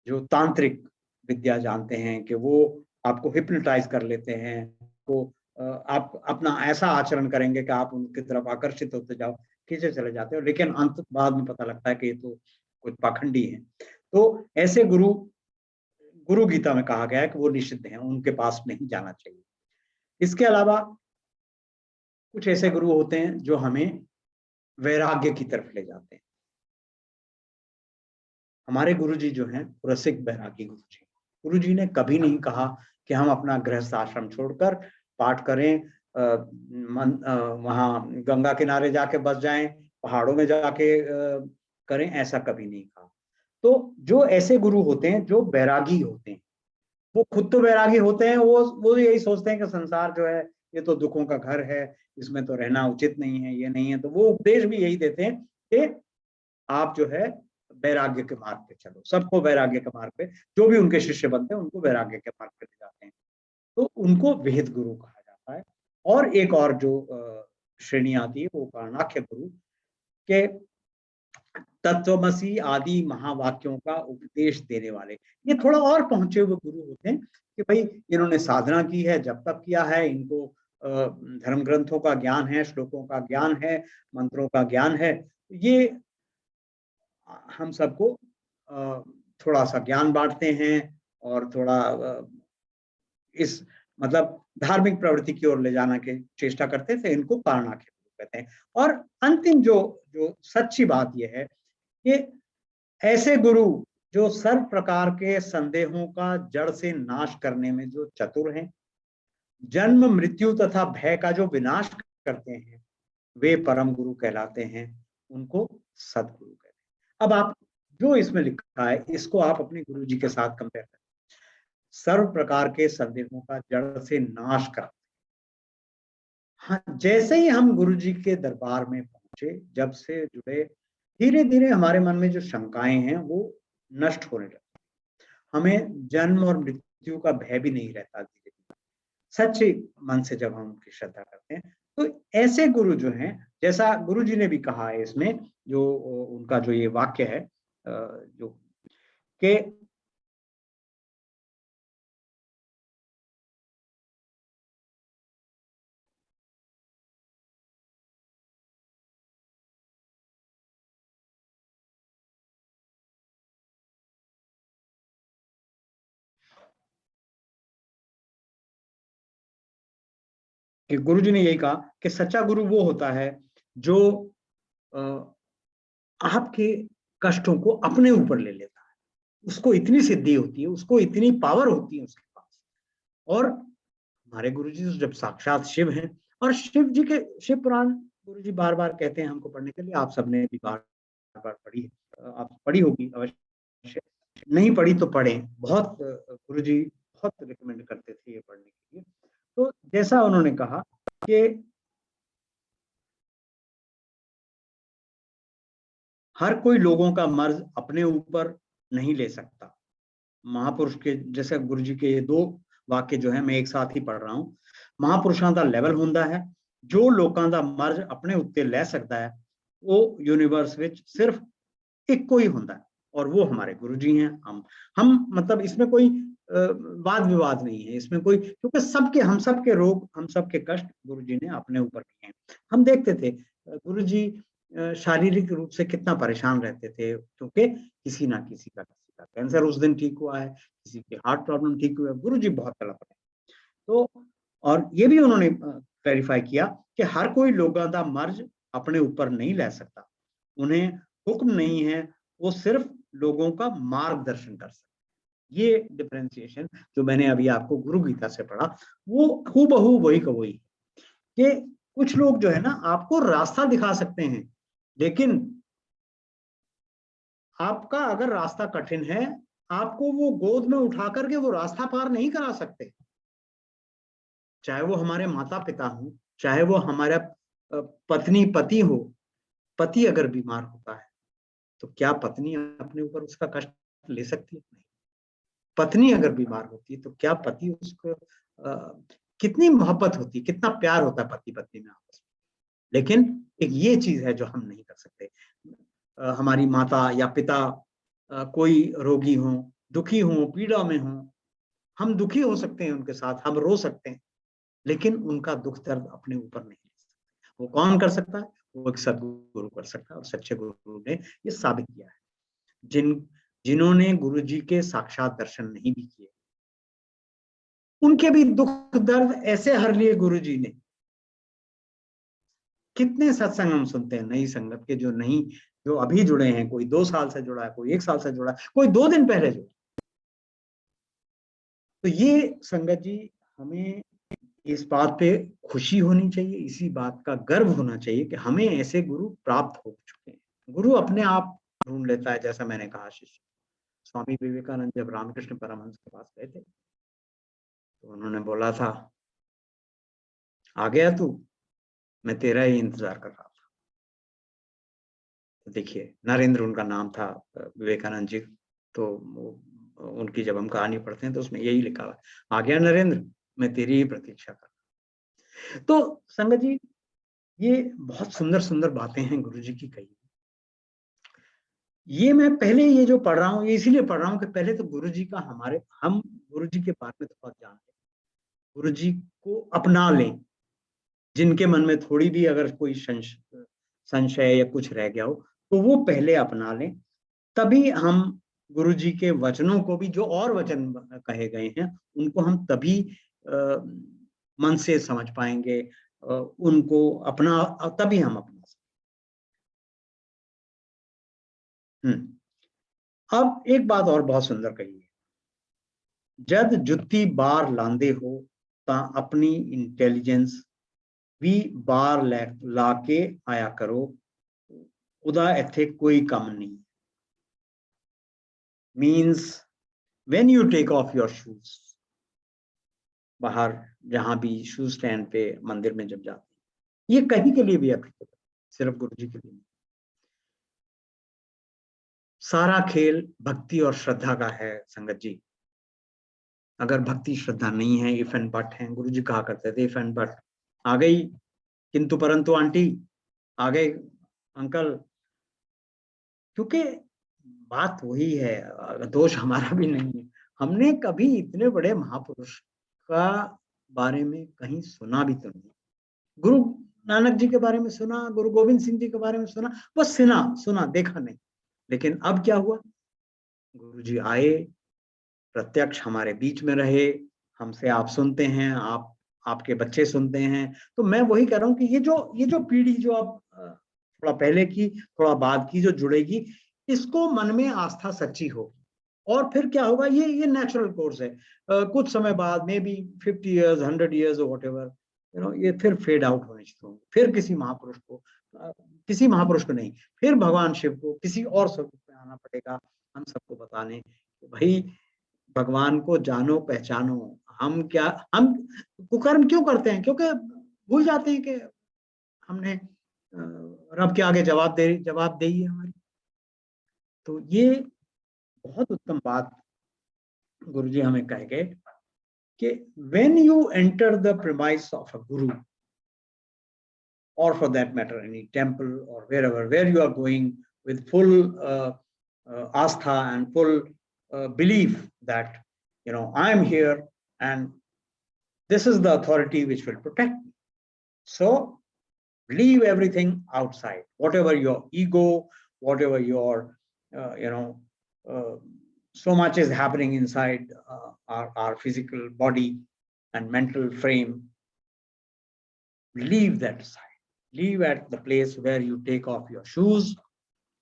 जो तांत्रिक विद्या जानते हैं कि वो आपको हिप्नोटाइज कर लेते हैं, तो आप अपना ऐसा आचरण करेंगे कि आप उनकी तरफ आकर्षित होते जाओ, खींचे चले जाते हो, लेकिन अंत बाद में पता लगता है कि ये तो कुछ पाखंडी है। तो ऐसे गुरु गुरु गीता में कहा गया है कि वो निषिद्ध हैं, उनके पास नहीं जाना चाहिए। इसके अलावा कुछ ऐसे गुरु होते हैं जो हमें वैराग्य की तरफ ले जाते हैं। हमारे गुरुजी जो हैं रसिक बैरागी गुरुजी, गुरुजी ने कभी नहीं कहा कि हम अपना गृहस्थ आश्रम छोड़कर पाठ करें, वहां गंगा किनारे जाके बस जाएं, पहाड़ों में जाके करें, ऐसा कभी नहीं कहा। तो जो ऐसे गुरु होते हैं जो बैरागी होते हैं, वो खुद तो बैरागी होते हैं, वो यही सोचते हैं कि संसार जो है ये तो दुखों का घर है, इसमें तो रहना उचित नहीं है, ये नहीं है, तो वो उपदेश भी यही देते हैं कि आप जो है वैराग्य के मार्ग पे चलो, सबको वैराग्य के मार्ग पे, जो भी उनके शिष्य बनते हैं उनको वैराग्य के मार्ग पे ले जाते हैं, तो उनको विहित गुरु कहा जाता है। और एक और जो श्रेणी आती है वो कर्णाख्य गुरु के तत्वमसी आदि महावाक्यों का उपदेश देने वाले। ये थोड़ा और पहुंचे हुए गुरु होते हैं कि भाई इन्होंने साधना की है, जब तक किया है, इनको धर्म ग्रंथों का ज्ञान है, श्लोकों का ज्ञान है, मंत्रों का ज्ञान है। ये हम सबको थोड़ा सा ज्ञान बांटते हैं और थोड़ा इस मतलब धार्मिक प्रवृत्ति की ओर ले जाने की चेष्टा करते थे, इनको कारणाख्य गुरु कहते हैं। और अंतिम जो जो सच्ची बात यह है कि ऐसे गुरु जो सर्व प्रकार के संदेहों का जड़ से नाश करने में जो चतुर हैं, जन्म मृत्यु तथा भय का जो विनाश करते हैं, वे परम गुरु कहलाते हैं, उनको सदगुरु कहते हैं। अब आप जो इसमें लिखा है इसको आप अपने गुरु जी के साथ कंपेयर करें। सर्व प्रकार के संदेहों का जड़ से नाश कर, हाँ, जैसे ही हम गुरु जी के दरबार में पहुंचे, जब से जुड़े, धीरे धीरे हमारे मन में जो शंकाएं हैं वो नष्ट होने लगती, हमें जन्म और मृत्यु का भय भी नहीं रहता। धीरे धीरे सच्चे मन से जब हम उनकी श्रद्धा करते हैं, तो ऐसे गुरु जो हैं, जैसा गुरु जी ने भी कहा है इसमें, जो उनका जो ये वाक्य है जो के कि गुरु जी ने यही कहा कि सच्चा गुरु वो होता है जो आपके कष्टों को अपने ऊपर ले लेता है, उसको इतनी सिद्धि होती है, उसको इतनी पावर होती है उसके पास। और हमारे गुरु जी तो जब साक्षात शिव हैं, और शिव जी के शिव पुराण गुरु जी बार बार कहते हैं हमको पढ़ने के लिए, आप सबने भी बार बार पढ़ी है, आप पढ़ी होगी अवश्य, नहीं पढ़ी तो पढ़ें, बहुत गुरु जी बहुत रिकमेंड करते थे ये पढ़ने के लिए। तो जैसा उन्होंने कहा कि हर कोई लोगों का मर्ज अपने ऊपर नहीं ले सकता। महापुरुष के जैसे गुरु जी के ये दो वाक्य जो है मैं एक साथ ही पढ़ रहा हूँ। महापुरुषों का लेवल होता है जो लोगों का मर्ज अपने उत्ते ले सकता है, वो यूनिवर्स विच सिर्फ एक कोई होता है, और वो हमारे गुरु जी हैं। हम मतलब इसमें कोई वाद विवाद नहीं है इसमें कोई, क्योंकि सबके हम सबके रोग, हम सबके कष्ट गुरु जी ने अपने ऊपर लिए हैं। हम देखते थे गुरु जी शारीरिक रूप से कितना परेशान रहते थे, क्योंकि किसी ना किसी का कैंसर उस दिन ठीक हुआ है, किसी के हार्ट प्रॉब्लम ठीक हुआ है, गुरु जी बहुत तड़प रहे। तो और ये भी उन्होंने क्लैरिफाई किया कि हर कोई लोगों का मर्ज अपने ऊपर नहीं ले सकता, उन्हें हुक्म नहीं है, वो सिर्फ लोगों का मार्गदर्शन कर सकते। ये डिफरेंशिएशन जो मैंने अभी आपको गुरु गीता से पढ़ा, वो हूबहू वही का वही, कि कुछ लोग जो है ना आपको रास्ता दिखा सकते हैं, लेकिन आपका अगर रास्ता कठिन है, आपको वो गोद में उठा करके वो रास्ता पार नहीं करा सकते। चाहे वो हमारे माता पिता हो, चाहे वो हमारा पत्नी पति हो। पति अगर बीमार होता है तो क्या पत्नी अपने ऊपर उसका कष्ट ले सकती है? नहीं। पत्नी अगर बीमार होती है तो क्या पति उसको कितनी मोहब्बत होती है, कितना प्यार होता है पति पत्नी में आपस में, लेकिन एक ये चीज है जो हम नहीं कर सकते। हमारी माता या पिता कोई रोगी हो, दुखी हो, पीड़ा में हो, हम दुखी हो सकते हैं उनके साथ, हम रो सकते हैं, लेकिन उनका दुख दर्द अपने ऊपर नहीं ले सकते। वो कौन कर सकता है? वो एक सदगुरु कर सकता है, और सच्चे गुरु ने ये साबित किया है। जिन्होंने गुरु जी के साक्षात दर्शन नहीं भी किए, उनके भी दुख दर्द ऐसे हर लिए गुरु जी ने। कितने सत्संग हम सुनते हैं नई संगत के, जो अभी जुड़े हैं, कोई 2 साल से जुड़ा है, कोई 1 साल से जुड़ा है, कोई 2 दिन पहले जुड़ा। तो ये संगत जी, हमें इस बात पे खुशी होनी चाहिए, इसी बात का गर्व होना चाहिए कि हमें ऐसे गुरु प्राप्त हो चुके हैं। गुरु अपने आप ढूंढ लेता है, जैसा मैंने कहा। शिष्य स्वामी विवेकानंद जब रामकृष्ण परमहंस के पास गए थे, तो उन्होंने बोला था, आ गया तू, मैं तेरा ही इंतजार कर रहा था। तो देखिए, नरेंद्र उनका नाम था, विवेकानंद जी। तो उनकी जब हम कहानी पढ़ते हैं तो उसमें यही लिखा हुआ है, आ गया नरेंद्र, मैं तेरी ही प्रतीक्षा कर रहा हूं। तो संगत जी, ये बहुत सुंदर सुंदर बातें हैं गुरु जी की कही। ये मैं पहले ये जो पढ़ रहा हूँ, ये इसीलिए पढ़ रहा हूँ कि पहले तो गुरु जी का हम गुरु जी के बारे में थोड़ा जान लें, गुरु जी को अपना लें। जिनके मन में थोड़ी भी अगर कोई संशय या कुछ रह गया हो, तो वो पहले अपना लें। तभी हम गुरु जी के वचनों को भी, जो और वचन कहे गए हैं, उनको हम तभी मन से समझ पाएंगे, उनको अपना, तभी हम अपना सकते। अब एक बात और बहुत सुंदर कही है, जद जुत्ती बार लांदे हो ता अपनी इंटेलिजेंस भी बार ला के आया करो, उदा इत्थे कोई कम नहीं। Means when you take off your shoes, बाहर जहां भी शूज स्टैंड पे, मंदिर में जब जाते हैं, ये कहीं के लिए भी एप्लीकेबल, सिर्फ गुरु जी के लिए नहीं। सारा खेल भक्ति और श्रद्धा का है संगत जी। अगर भक्ति श्रद्धा नहीं है, इफ एंड बट है, गुरु जी कहा करते थे, इफ एंड बट आ गई, किंतु परंतु आंटी आ गए, अंकल, क्योंकि बात वही है, दोष हमारा भी नहीं है। हमने कभी इतने बड़े महापुरुष का बारे में कहीं सुना भी तो नहीं। गुरु नानक जी के बारे में सुना, गुरु गोविंद सिंह जी के बारे में सुना, बस सुना, देखा नहीं। लेकिन अब क्या हुआ, गुरु जी आए, प्रत्यक्ष हमारे बीच में रहे, हमसे आप सुनते हैं, आपके बच्चे सुनते हैं। तो मैं वही कह रहा हूँ कि ये जो पीढ़ी जो अब थोड़ा पहले की, थोड़ा बाद की जो जुड़ेगी, इसको मन में आस्था सच्ची होगी, और फिर क्या होगा, ये नेचुरल कोर्स है। कुछ समय बाद, मे बी 50 years 100 years और व्हाटएवर, ये फिर फेड आउट होने शुरू होंगे। फिर किसी महापुरुष को नहीं, फिर भगवान शिव को किसी और स्वरूप में आना पड़ेगा, हम सबको बताने कि भाई भगवान को जानो पहचानो। हम कुकर्म क्यों करते हैं, क्योंकि भूल जाते हैं कि हमने रब के आगे जवाबदेही है हमारी। तो ये बहुत उत्तम बात गुरुजी हमें कह गए कि when you enter the premise of a guru, or for that matter any temple or where you are going with full astha and full belief that I am here and this is the authority which will protect me, so leave everything outside, whatever your ego, whatever your so much is happening inside our physical body and mental frame. Leave that aside. Leave at the place where you take off your shoes.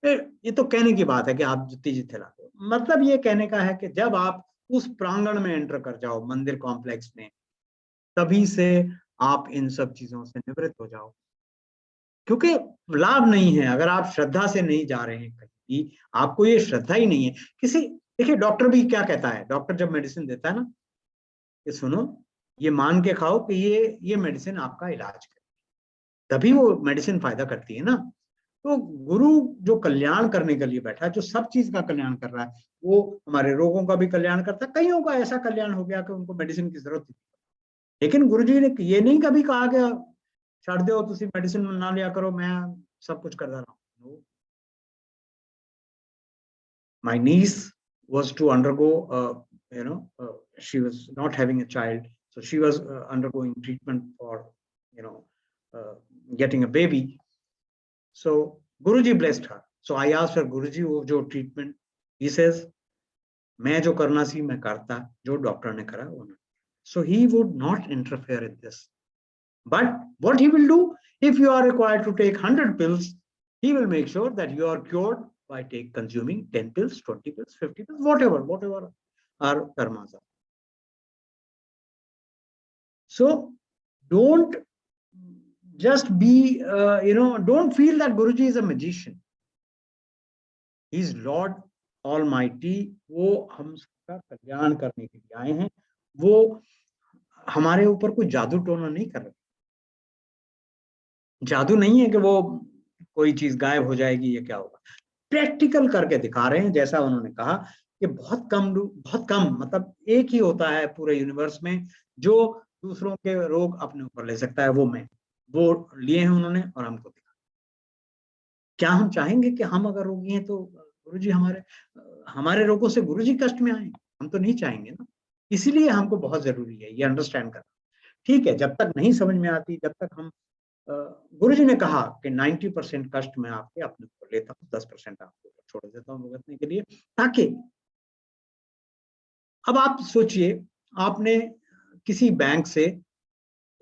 ये तो कहने की बात है कि आप जुत्ती जिथे लाते हो, मतलब ये कहने का है कि जब आप उस प्रांगण में एंटर कर जाओ, मंदिर कॉम्प्लेक्स में, तभी से आप इन सब चीजों से निवृत्त हो जाओ। क्योंकि लाभ नहीं है अगर आप श्रद्धा से नहीं जा रहे हैं कहीं, आपको ये श्रद्धा ही नहीं है। देखिए, डॉक्टर भी क्या कहता है, डॉक्टर जब मेडिसिन देता है ना, कि सुनो, ये मान के खाओ कि ये मेडिसिन आपका इलाज करे, तभी वो मेडिसिन फायदा करती है ना। तो गुरु जो कल्याण करने के लिए बैठा है, जो सब चीज का कल्याण कर रहा है, वो हमारे रोगों का भी कल्याण करता है। कईयों का ऐसा कल्याण हो गया कि उनको मेडिसिन की जरूरत नहीं, लेकिन गुरु जी ने ये नहीं कभी कहा कि छड़ दो, तुसी मेडिसिन ना लिया करो, मैं सब कुछ करता रहा हूं। My niece was to undergo, she was not having a child, so she was undergoing treatment for, getting a baby. So Guruji blessed her. So I asked her, Guruji, wo jo treatment He says, मैं जो करना सी मैं करता, जो doctor ने करा वो. So he would not interfere in this. But what he will do, if you are required to take 100 pills, he will make sure that you are cured by consuming 10 pills, 20 pills, 50 pills, whatever our karmas are. So don't just be, don't feel that Guruji is a magician. He is Lord Almighty. वो हम सबका कल्याण करने के लिए आए हैं. वो हमारे ऊपर कोई जादू टोना नहीं कर रहे. जादू नहीं है कि वो कोई चीज गायब हो जाएगी, ये क्या होगा. प्रैक्टिकल करके दिखा रहे हैं. जैसा उन्होंने कहा कि बहुत कम मतलब एक ही होता है पूरे यूनिवर्स में जो दूसरों के रोग अपने ऊपर ले सकता है, वो लिए हैं उन्होंने और हमको दिखा. क्या हम चाहेंगे कि हम अगर रोगी हैं तो गुरुजी हमारे रोगों से गुरुजी कष्ट में आए? हम तो नहीं चाहेंगे ना. इसीलिए हमको बहुत जरूरी है ये अंडरस्टैंड करना. ठीक है, जब तक नहीं समझ में आती, जब तक हम गुरुजी ने कहा कि 90% कष्ट मैं आपके अपने ऊपर लेता हूँ, 10% आपके ऊपर छोड़ देता हूँ भुगतने के लिए, ताकि अब आप सोचिए आपने किसी बैंक से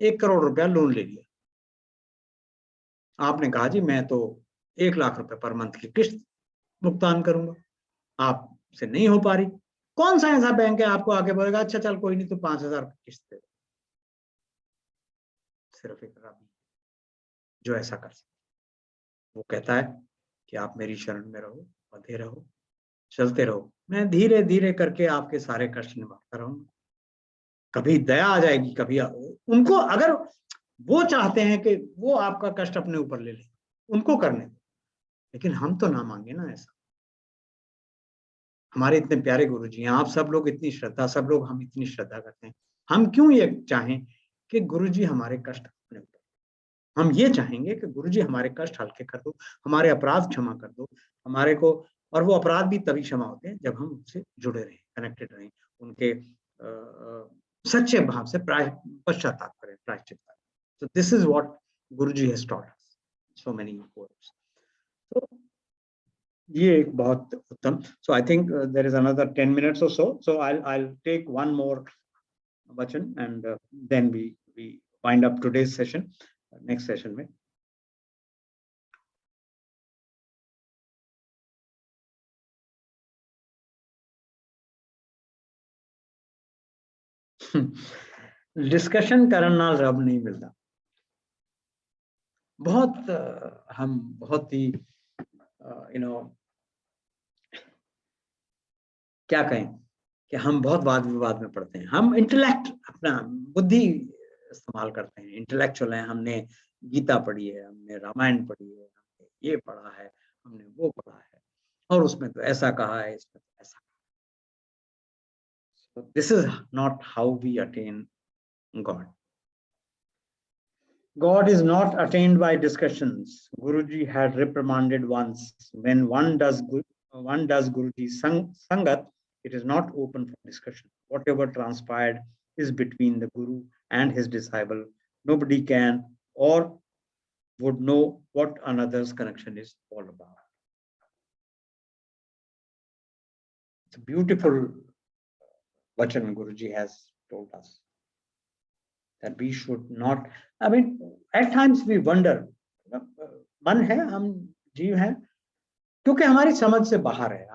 1 करोड़ रुपया लोन ले लिया. आपने कहा जी मैं तो 1 लाख रुपए पर मंथ की किस्त भुगतान करूंगा. आपसे नहीं हो पा रही. कौन सा ऐसा बैंक है आपको आके बोलेगा अच्छा चल कोई नहीं तो 5,000 किस्त दे. सिर्फ एक रब जो ऐसा कर सकता. वो कहता है कि आप मेरी शरण में रहो, बंधे रहो, चलते रहो, मैं धीरे धीरे करके आपके सारे कष्ट निभाता रहूंगा. कभी दया आ जाएगी, कभी उनको अगर वो चाहते हैं कि वो आपका कष्ट अपने ऊपर ले ले, उनको करने दो. लेकिन हम तो ना मांगे ना ऐसा. हमारे इतने प्यारे गुरुजी हैं, आप सब लोग इतनी श्रद्धा, सब लोग हम इतनी श्रद्धा करते हैं. हम क्यों ये चाहें कि गुरुजी हमारे कष्ट अपने ऊपर. हम ये चाहेंगे कि गुरुजी हमारे कष्ट हल्के कर दो, हमारे अपराध क्षमा कर दो हमारे को. और वो अपराध भी तभी क्षमा होते हैं जब हम उनसे जुड़े रहें, कनेक्टेड रहें, उनके सच्चे भाव से पश्चाताप करें, प्रायश्चित करें. So this is what Guruji has taught us. So many poems. So ये एक बहुत उत्तम. So I think there is another 10 minutes or so. So I'll take one more vachan and then we wind up today's session. Next session में. Discussion करना रब नहीं मिलता. हम बहुत ही क्या कहें कि हम बहुत वाद विवाद में पड़ते हैं. हम इंटेलेक्ट अपना बुद्धि इस्तेमाल करते हैं, इंटेलेक्चुअल हैं. हमने गीता पढ़ी है, हमने रामायण पढ़ी है, हमने ये पढ़ा है, हमने वो पढ़ा है, और उसमें तो ऐसा कहा है, इसमें तो ऐसा. So this is not how we attain God. God is not attained by discussions. Guruji had reprimanded once, when one does Guruji Sangat, it is not open for discussion. Whatever transpired is between the Guru and his disciple. Nobody can or would know what another's connection is all about. It's a beautiful vachan Guruji has told us. That we should not, I mean, at times we wonder, मन है, हम जीव हैं, क्योंकि हमारी समझ से बाहर है.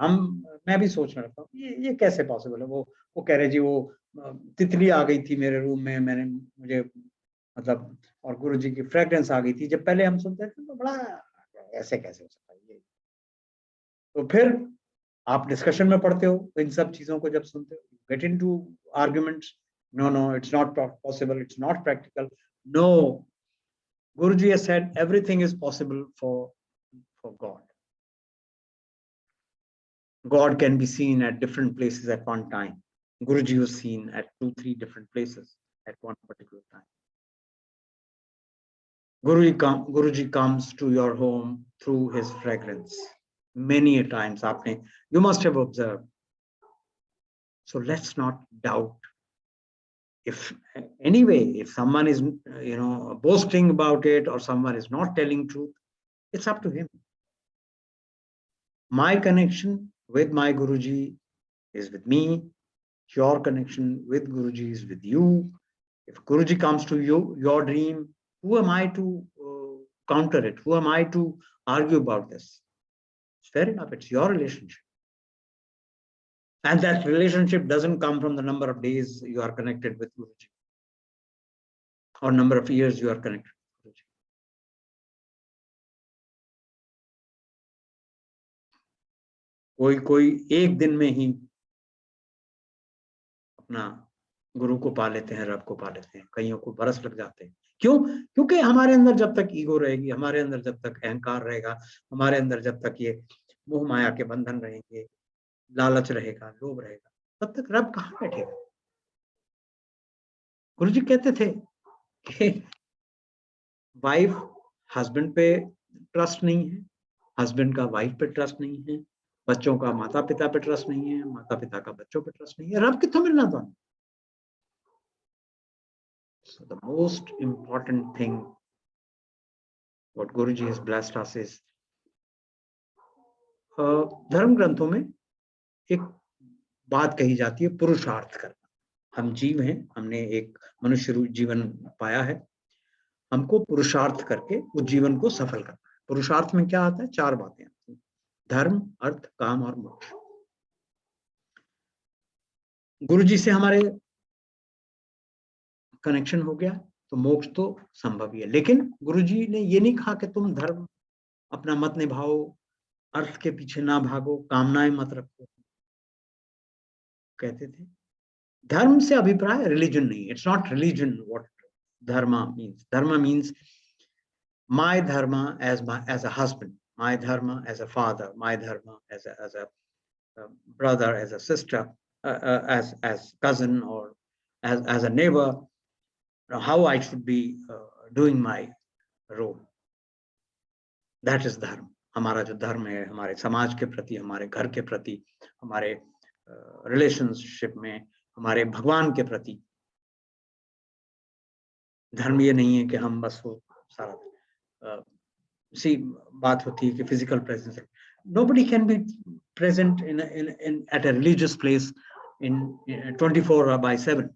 मैं भी सोच रहा था ये कैसे पॉसिबल है. वो कह रहे जी वो तितली आ गई थी मेरे रूम में, मुझे मतलब, और गुरुजी की फ्रेग्रेंस आ गई थी. जब पहले हम सुनते थे तो बड़ा ऐसे कैसे हो सकता है ये. तो फिर आप डिस्कशन में पढ़ते हो इन सब चीजों को, जब सुनते हो, get into arguments. No, it's not possible. It's not practical. No, Guruji has said everything is possible for God. God can be seen at different places at one time. Guruji was seen at 2-3 different places at one particular time. Guruji comes to your home through his fragrance. Many a times, you must have observed. So let's not doubt. If someone is boasting about it, or someone is not telling truth, it's up to him. My connection with my Guruji is with me. Your connection with Guruji is with you. If Guruji comes to you, your dream, who am I to counter it? Who am I to argue about this? It's fair enough. It's your relationship. And that relationship doesn't come from the number of days you are connected with Guruji or number of years you are connected with Guruji. कोई एक दिन में ही अपना गुरु को पा लेते हैं, रब को पा लेते हैं, कईयों को बरस लग जाते हैं। क्यों? क्योंकि हमारे अंदर जब तक ईगो रहेगी, हमारे अंदर जब तक अहंकार रहेगा, हमारे अंदर जब तक ये मोह माया के बंधन रहेंगे, लालच रहेगा, लोभ रहेगा, तब तक रब कहाँ बैठेगा? गुरुजी कहते थे कि वाइफ हस्बैंड पे ट्रस्ट नहीं है, हस्बैंड का वाइफ पे ट्रस्ट नहीं है, बच्चों का माता पिता पे ट्रस्ट नहीं है, माता पिता का बच्चों पे ट्रस्ट नहीं है, रब कित्थों मिलना तो। So the most important thing what Guruji has blessed us is धर्म ग्रंथों में एक बात कही जाती है, पुरुषार्थ करना। हम जीव हैं, हमने एक मनुष्य जीवन पाया है, हमको पुरुषार्थ करके उस जीवन को सफल करना है। पुरुषार्थ में क्या आता है? 4 बातें आती हैं, धर्म, अर्थ, काम और मोक्ष। गुरुजी से हमारे कनेक्शन हो गया तो मोक्ष तो संभव ही है। लेकिन गुरुजी ने ये नहीं कहा कि तुम धर्म अपना मत निभाओ, अर्थ के पीछे ना भागो, कामनाएं मत रखो। कहते थे धर्म से अभिप्राय रिलीजन नहीं, it's not religion what dharma means. Dharma means my dharma as a husband, my dharma as a father, my dharma as a brother, as a sister, as cousin, or as a neighbor, how I should be doing my role. That is dharma. हमारा जो धर्म है, हमारे समाज के प्रति, हमारे घर के प्रति, हमारे रिलेशनशिप में, हमारे भगवान के प्रति। धर्म ये नहीं है कि हम बस वो सारा सी बात होती है कि physical presence. Nobody can be present at a religious place in 24/7.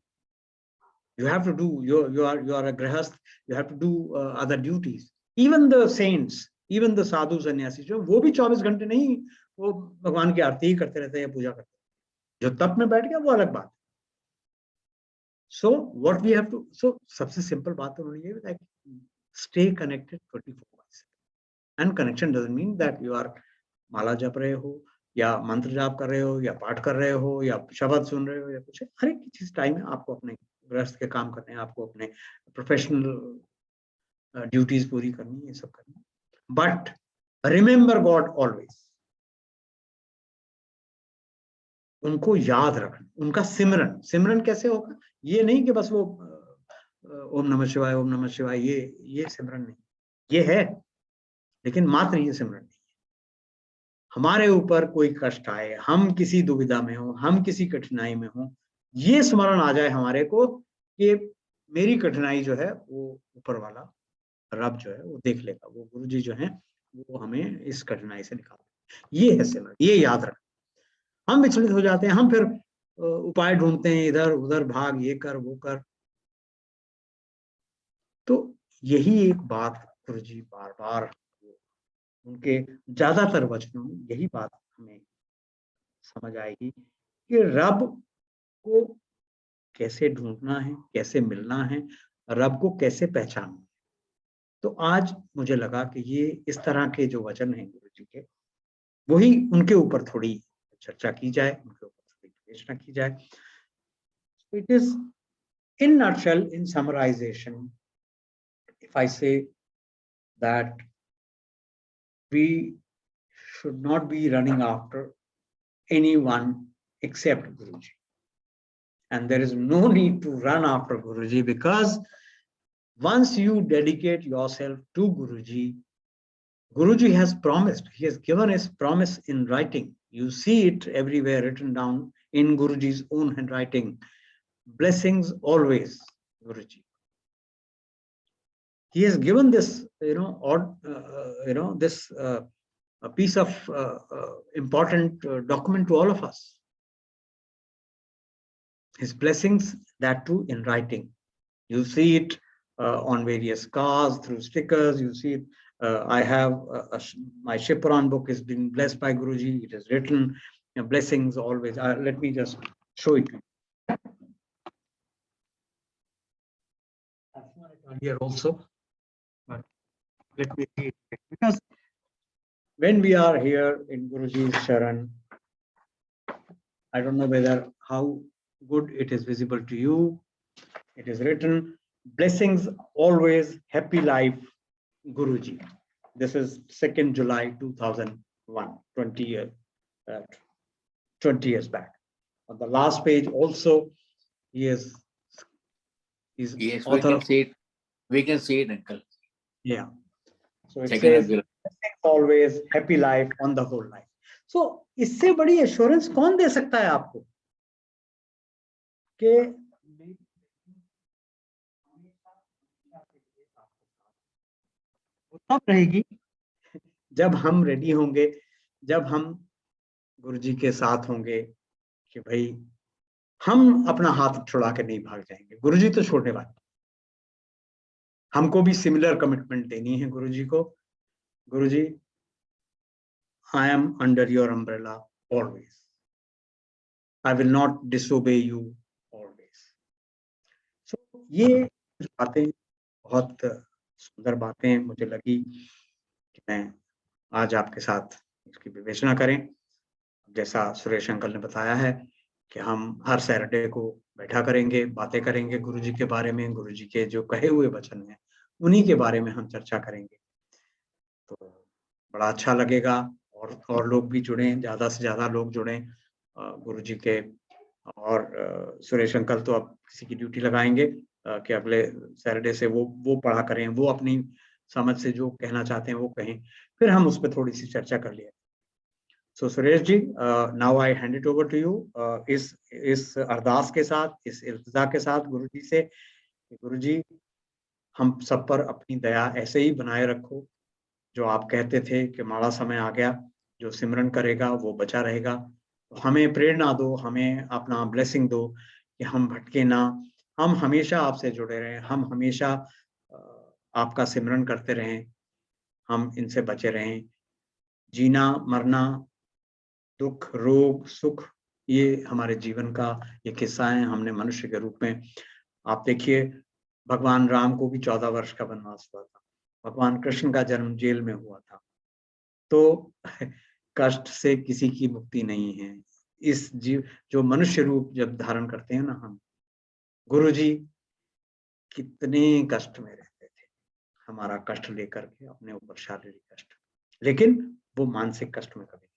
You have to do, you are a grihast, you have to do other duties. Even the saints, even the sadhu sannyasi, जो वो भी 24 घंटे नहीं वो भगवान की आरती ही करते रहते हैं या पूजा करते हैं। जो तप में बैठ गया वो अलग बात है। So what we have to, so सबसे सिंपल बात उन्होंने ये बताया कि stay connected 24/7. And connection doesn't mean that you are माला जप रहे हो या मंत्र जाप कर रहे हो या पाठ कर रहे हो या शब्द सुन रहे हो या कुछ। हर एक चीज टाइम है, आपको अपने गृहस्थ के काम करने हैं, आपको अपने प्रोफेशनल ड्यूटीज पूरी करनी है, ये सब करना है। बट रिमेंबर गॉड ऑलवेज, उनको याद रखना, उनका सिमरन। सिमरन कैसे होगा? ये नहीं कि बस वो ओम नमः शिवाय, ओम नमः शिवाय, ये सिमरन नहीं, ये है लेकिन मात्र ये सिमरन नहीं। हमारे ऊपर कोई कष्ट आए, हम किसी दुविधा में हो, हम किसी कठिनाई में हो, ये स्मरण आ जाए हमारे को कि मेरी कठिनाई जो है वो ऊपर वाला रब जो है वो देख लेगा, वो गुरुजी जो है वो हमें इस कठिनाई से निकाल। ये है सिमरन, ये याद रखना। हम विचलित हो जाते हैं, हम फिर उपाय ढूंढते हैं, इधर उधर भाग, ये कर वो कर। तो यही एक बात गुरुजी बार बार उनके ज्यादातर वचनों में यही बात हमें समझ आएगी कि रब को कैसे ढूंढना है, कैसे मिलना है, रब को कैसे पहचानना है। तो आज मुझे लगा कि ये इस तरह के जो वचन हैं गुरुजी के, वही उनके ऊपर थोड़ी चर्चा की जाए, उनके ऊपर थोड़ी विवेचना की जाए। It is in nutshell, in summarisation, if I say that we should not be running after anyone except Guruji. And there is no need to run after Guruji, because once you dedicate yourself to Guruji, Guruji has promised, he has given his promise in writing. You see it everywhere written down in Guruji's own handwriting. Blessings always, Guruji. He has given this, this a piece of important document to all of us. His blessings, that too in writing. You see it on various cars through stickers. You see it. I have my Shipran book is being blessed by Guruji. It is written, blessings always. Let me just show it to you. I've shown it earlier also, but let me read it, because when we are here in Guruji's Sharan, I don't know whether how good it is visible to you. It is written, blessings always, happy life, Guruji. This is 2nd July 2001, 20 years back. On the last page also, he is Yes, author. we can see it, uncle. Yeah. So it Second says, Abdullah. blessings always, happy life on the whole life. So इससे बड़ी assurance कौन दे सकता है आपको कि वो तब रहेगी जब हम रेडी होंगे, जब हम गुरुजी के साथ होंगे कि भाई हम अपना हाथ छुड़ा के नहीं भाग जाएंगे, गुरुजी तो छोड़ने वाले, हमको भी सिमिलर कमिटमेंट देनी है गुरुजी को। गुरुजी, I am under your umbrella always. I will not disobey you always. So ये बातें बहुत सुंदर बातें मुझे लगी कि मैं आज आपके साथ इसकी विवेचना करें। जैसा सुरेश अंकल ने बताया है कि हम हर सैटरडे को बैठा करेंगे, बातें करेंगे गुरुजी के बारे में, गुरुजी के जो कहे हुए वचन हैं उन्हीं के बारे में हम चर्चा करेंगे। तो बड़ा अच्छा लगेगा और लोग भी जुड़ें, ज्यादा से ज्यादा लोग जुड़ें गुरुजी के। और सुरेश अंकल तो अब किसी की ड्यूटी लगाएंगे कि अगले सैटरडे से वो पढ़ा करें, वो अपनी समझ से जो कहना चाहते हैं वो कहें, फिर हम उस पर थोड़ी सी चर्चा कर लिया। So Suresh ji, now I hand it over to you इस अरदास के साथ, इस इल्तिजा के साथ गुरुजी से, गुरुजी हम सब पर अपनी दया ऐसे ही बनाए रखो। जो आप कहते थे कि माड़ा समय आ गया, जो सिमरन करेगा वो बचा रहेगा। तो हमें प्रेरणा दो, हमें अपना ब्लेसिंग दो कि हम भटके ना, हम हमेशा आपसे जुड़े रहें, हम हमेशा आपका सिमरन करते रहें, हम इनसे बचे रहें। जीना मरना, दुख रोग सुख, ये हमारे जीवन का ये किस्सा है, हमने मनुष्य के रूप में। आप देखिए भगवान राम को भी 14 वर्ष का वनवास हुआ था, भगवान कृष्ण का जन्म जेल में हुआ था। तो कष्ट से किसी की मुक्ति नहीं है। इस जीव जो मनुष्य रूप जब धारण करते हैं ना हम, गुरुजी कितने कष्ट में रहते थे, हमारा कष्ट लेकर के अपने ऊपर शारीरिक कष्ट, लेकिन वो मानसिक कष्ट में कभी,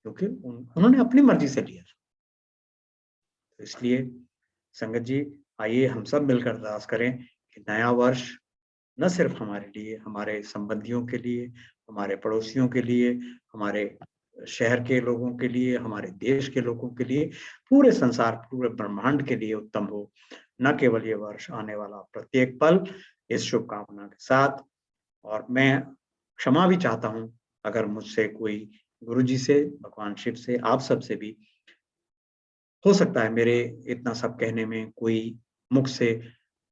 क्योंकि उन्होंने अपनी मर्जी से लिया। तो इसलिए संगत जी, आइए हम सब मिलकर अरदास करें कि नया वर्ष न सिर्फ हमारे लिए, हमारे संबंधियों के लिए, हमारे पड़ोसियों के लिए, हमारे शहर के लोगों के लिए, हमारे देश के लोगों के लिए, पूरे संसार, पूरे ब्रह्मांड के लिए उत्तम हो। न केवल ये वर्ष, आने वाला प्रत्येक पल, इस शुभकामना के साथ। और मैं क्षमा भी चाहता हूं अगर मुझसे कोई गुरुजी से, भगवान शिव से, आप सबसे भी हो सकता है मेरे इतना सब कहने में कोई मुख से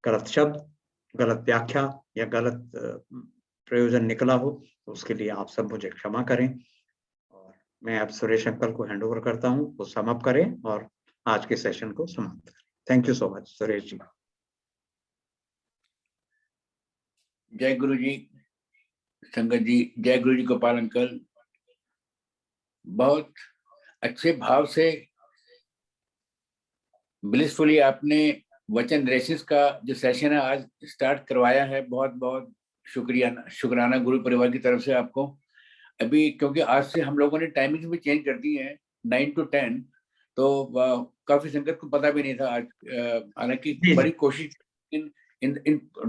गलत शब्द, गलत व्याख्या या गलत प्रयोजन निकला हो, तो उसके लिए आप सब मुझे क्षमा करें। और मैं अब सुरेश अंकल को हैंड ओवर करता हूं, वो सम अप करें और आज के सेशन को समाप्त करें। Thank you so much Suresh ji. जय गुरु जी, संगत जी, जय गुरु जी गोपाल अंकल। बहुत अच्छे भाव से ब्लिसफुली आपने वचन रेसिस का जो सेशन है आज स्टार्ट करवाया है। बहुत बहुत शुक्राना गुरु परिवार की तरफ से आपको। अभी क्योंकि आज से हम लोगों ने टाइमिंग भी चेंज कर दी है 9 to 10, तो काफी संगत को पता भी नहीं था आज। हालांकि बड़ी कोशिश in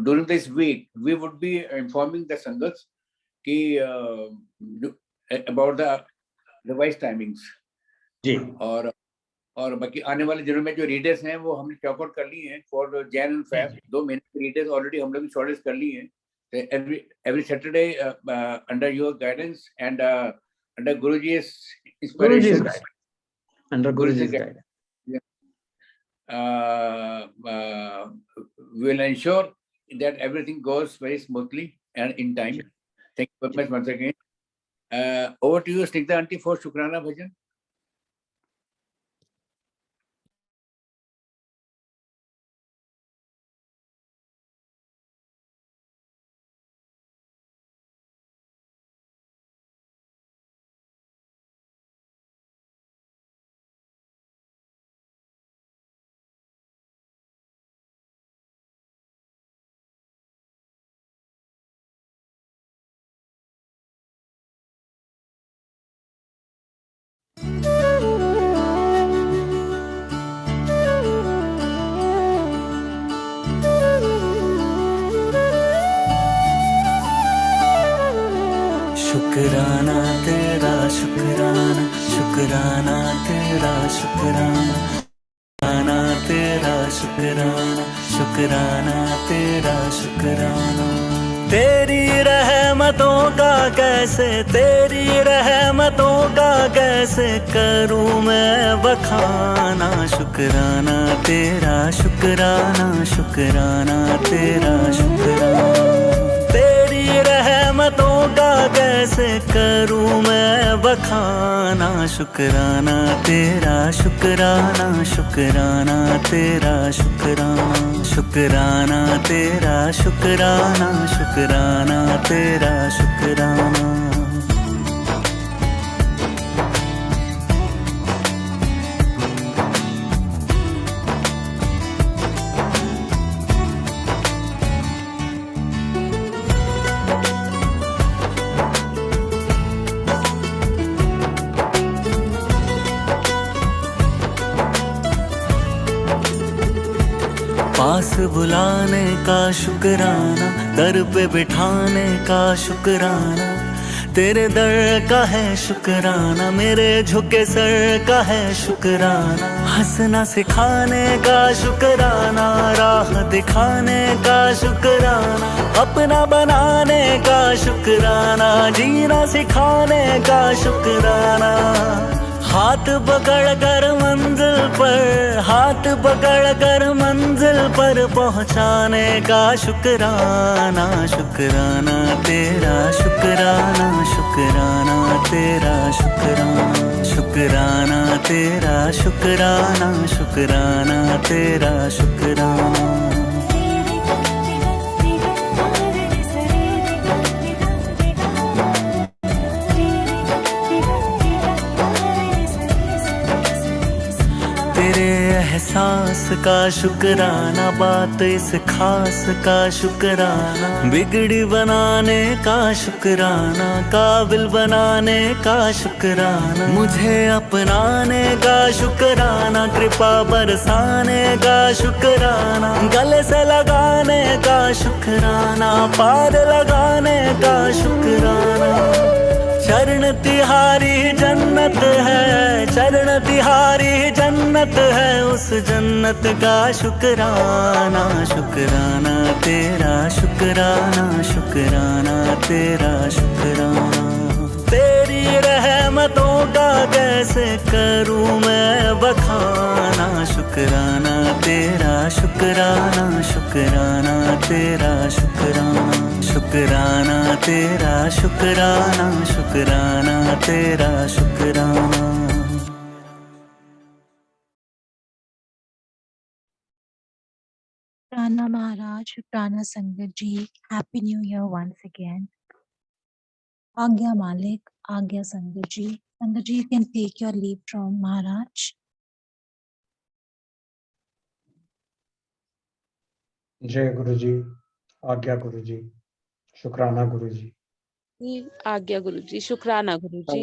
during this week we would be informing the sangats ki about the revised timings जी। और बाकी आने वाले दिनों में जो रीडर्स हैं वो हमने चॉक आउट कर ली हैं फॉर जैन एंड फेब। 2 महीने के रीडर्स ऑलरेडी हम लोग शॉर्टेज कर ली हैं। every Saturday under your guidance and under Guruji's Guruji's inspiration. guidance. Under Guruji's guidance. Will ensure that everything goes very smoothly and in time. Sure. Thank you very much once again. Over to you, Snigdha Aunty, for Shukrana Bhajan. शुक्राना तेरा शुक्राना, शुक्राना तेरा शुक्राना, शुक्राना तेरा शुक्राना, शुक्राना तेरा शुक्राना। तेरी रहमतों का कैसे, तेरी रहमतों का कैसे करूं मैं बखाना। शुक्राना तेरा शुक्राना, शुक्राना तेरा शुक्राना। तेरी रहमतों का कैसे करूं मैं बखाना। शुक्राना तेरा शुक्राना, शुक्राना तेरा शुक्राना, शुक्राना तेरा शुक्राना, शुक्राना तेरा शुक्राना। पास बुलाने का शुक्राना, दर पे बिठाने का शुक्राना। तेरे दर का है शुक्राना, मेरे झुके सर का है शुक्राना। हंसना सिखाने का शुक्राना, राह दिखाने का शुक्राना। अपना बनाने का शुक्राना, जीना सिखाने का शुक्राना। हाथ पकड़ कर मंजिल पर, हाथ पकड़ कर मंजिल पर पहुंचाने का शुक्राना। शुक्राना तेरा शुक्राना, शुक्राना तेरा शुक्राना, शुक्राना तेरा शुक्राना, शुक्राना तेरा शुक्राना। एहसास का शुक्राना, बात इस खास का शुक्राना। बिगड़ी बनाने का शुक्राना, काबिल बनाने का शुक्राना। मुझे अपनाने का शुक्राना, कृपा बरसाने का शुक्राना। गले से लगाने का शुक्राना, पार लगाने का शुक्राना। चरण तिहारी जन्नत है, चरण तिहारी जन्नत है, उस जन्नत का शुक्राना। शुक्राना तेरा शुक्राना, शुक्राना तेरा शुक्राना। तेरी रहमतों का कैसे करूं मैं बखाना। शुक्राना तेरा शुक्राना, शुक्राना तेरा शुक्राना, शुक्राना तेरा शुक्राना, शुक्राना तेरा शुक्राना। Prana Maharaj, Prana Sangat ji, Happy New Year once again. Agya Malik, Agya Sangat ji. Sangat ji, you can take your leave from Maharaj. जय गुरु जी, आज्ञा गुरु जी, शुक्राना गुरु जी। आज्ञा गुरु जी, शुक्राना गुरु जी।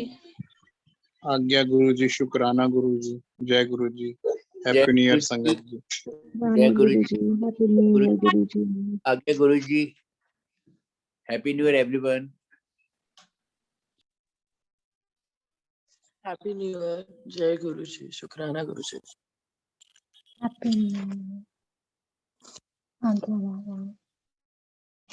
आज्ञा गुरु जी, शुक्राना गुरु जी। जय गुरु जी, हैप्पी न्यू ईयर संगत जी। जय गुरु जी, हैप्पी न्यू ईयर गुरु जी। आज्ञा गुरु जी, happy new year everyone. Happy new year. जय गुरु जी, शुक्राना गुरु जी। Happy New Year. Agya Maharaj.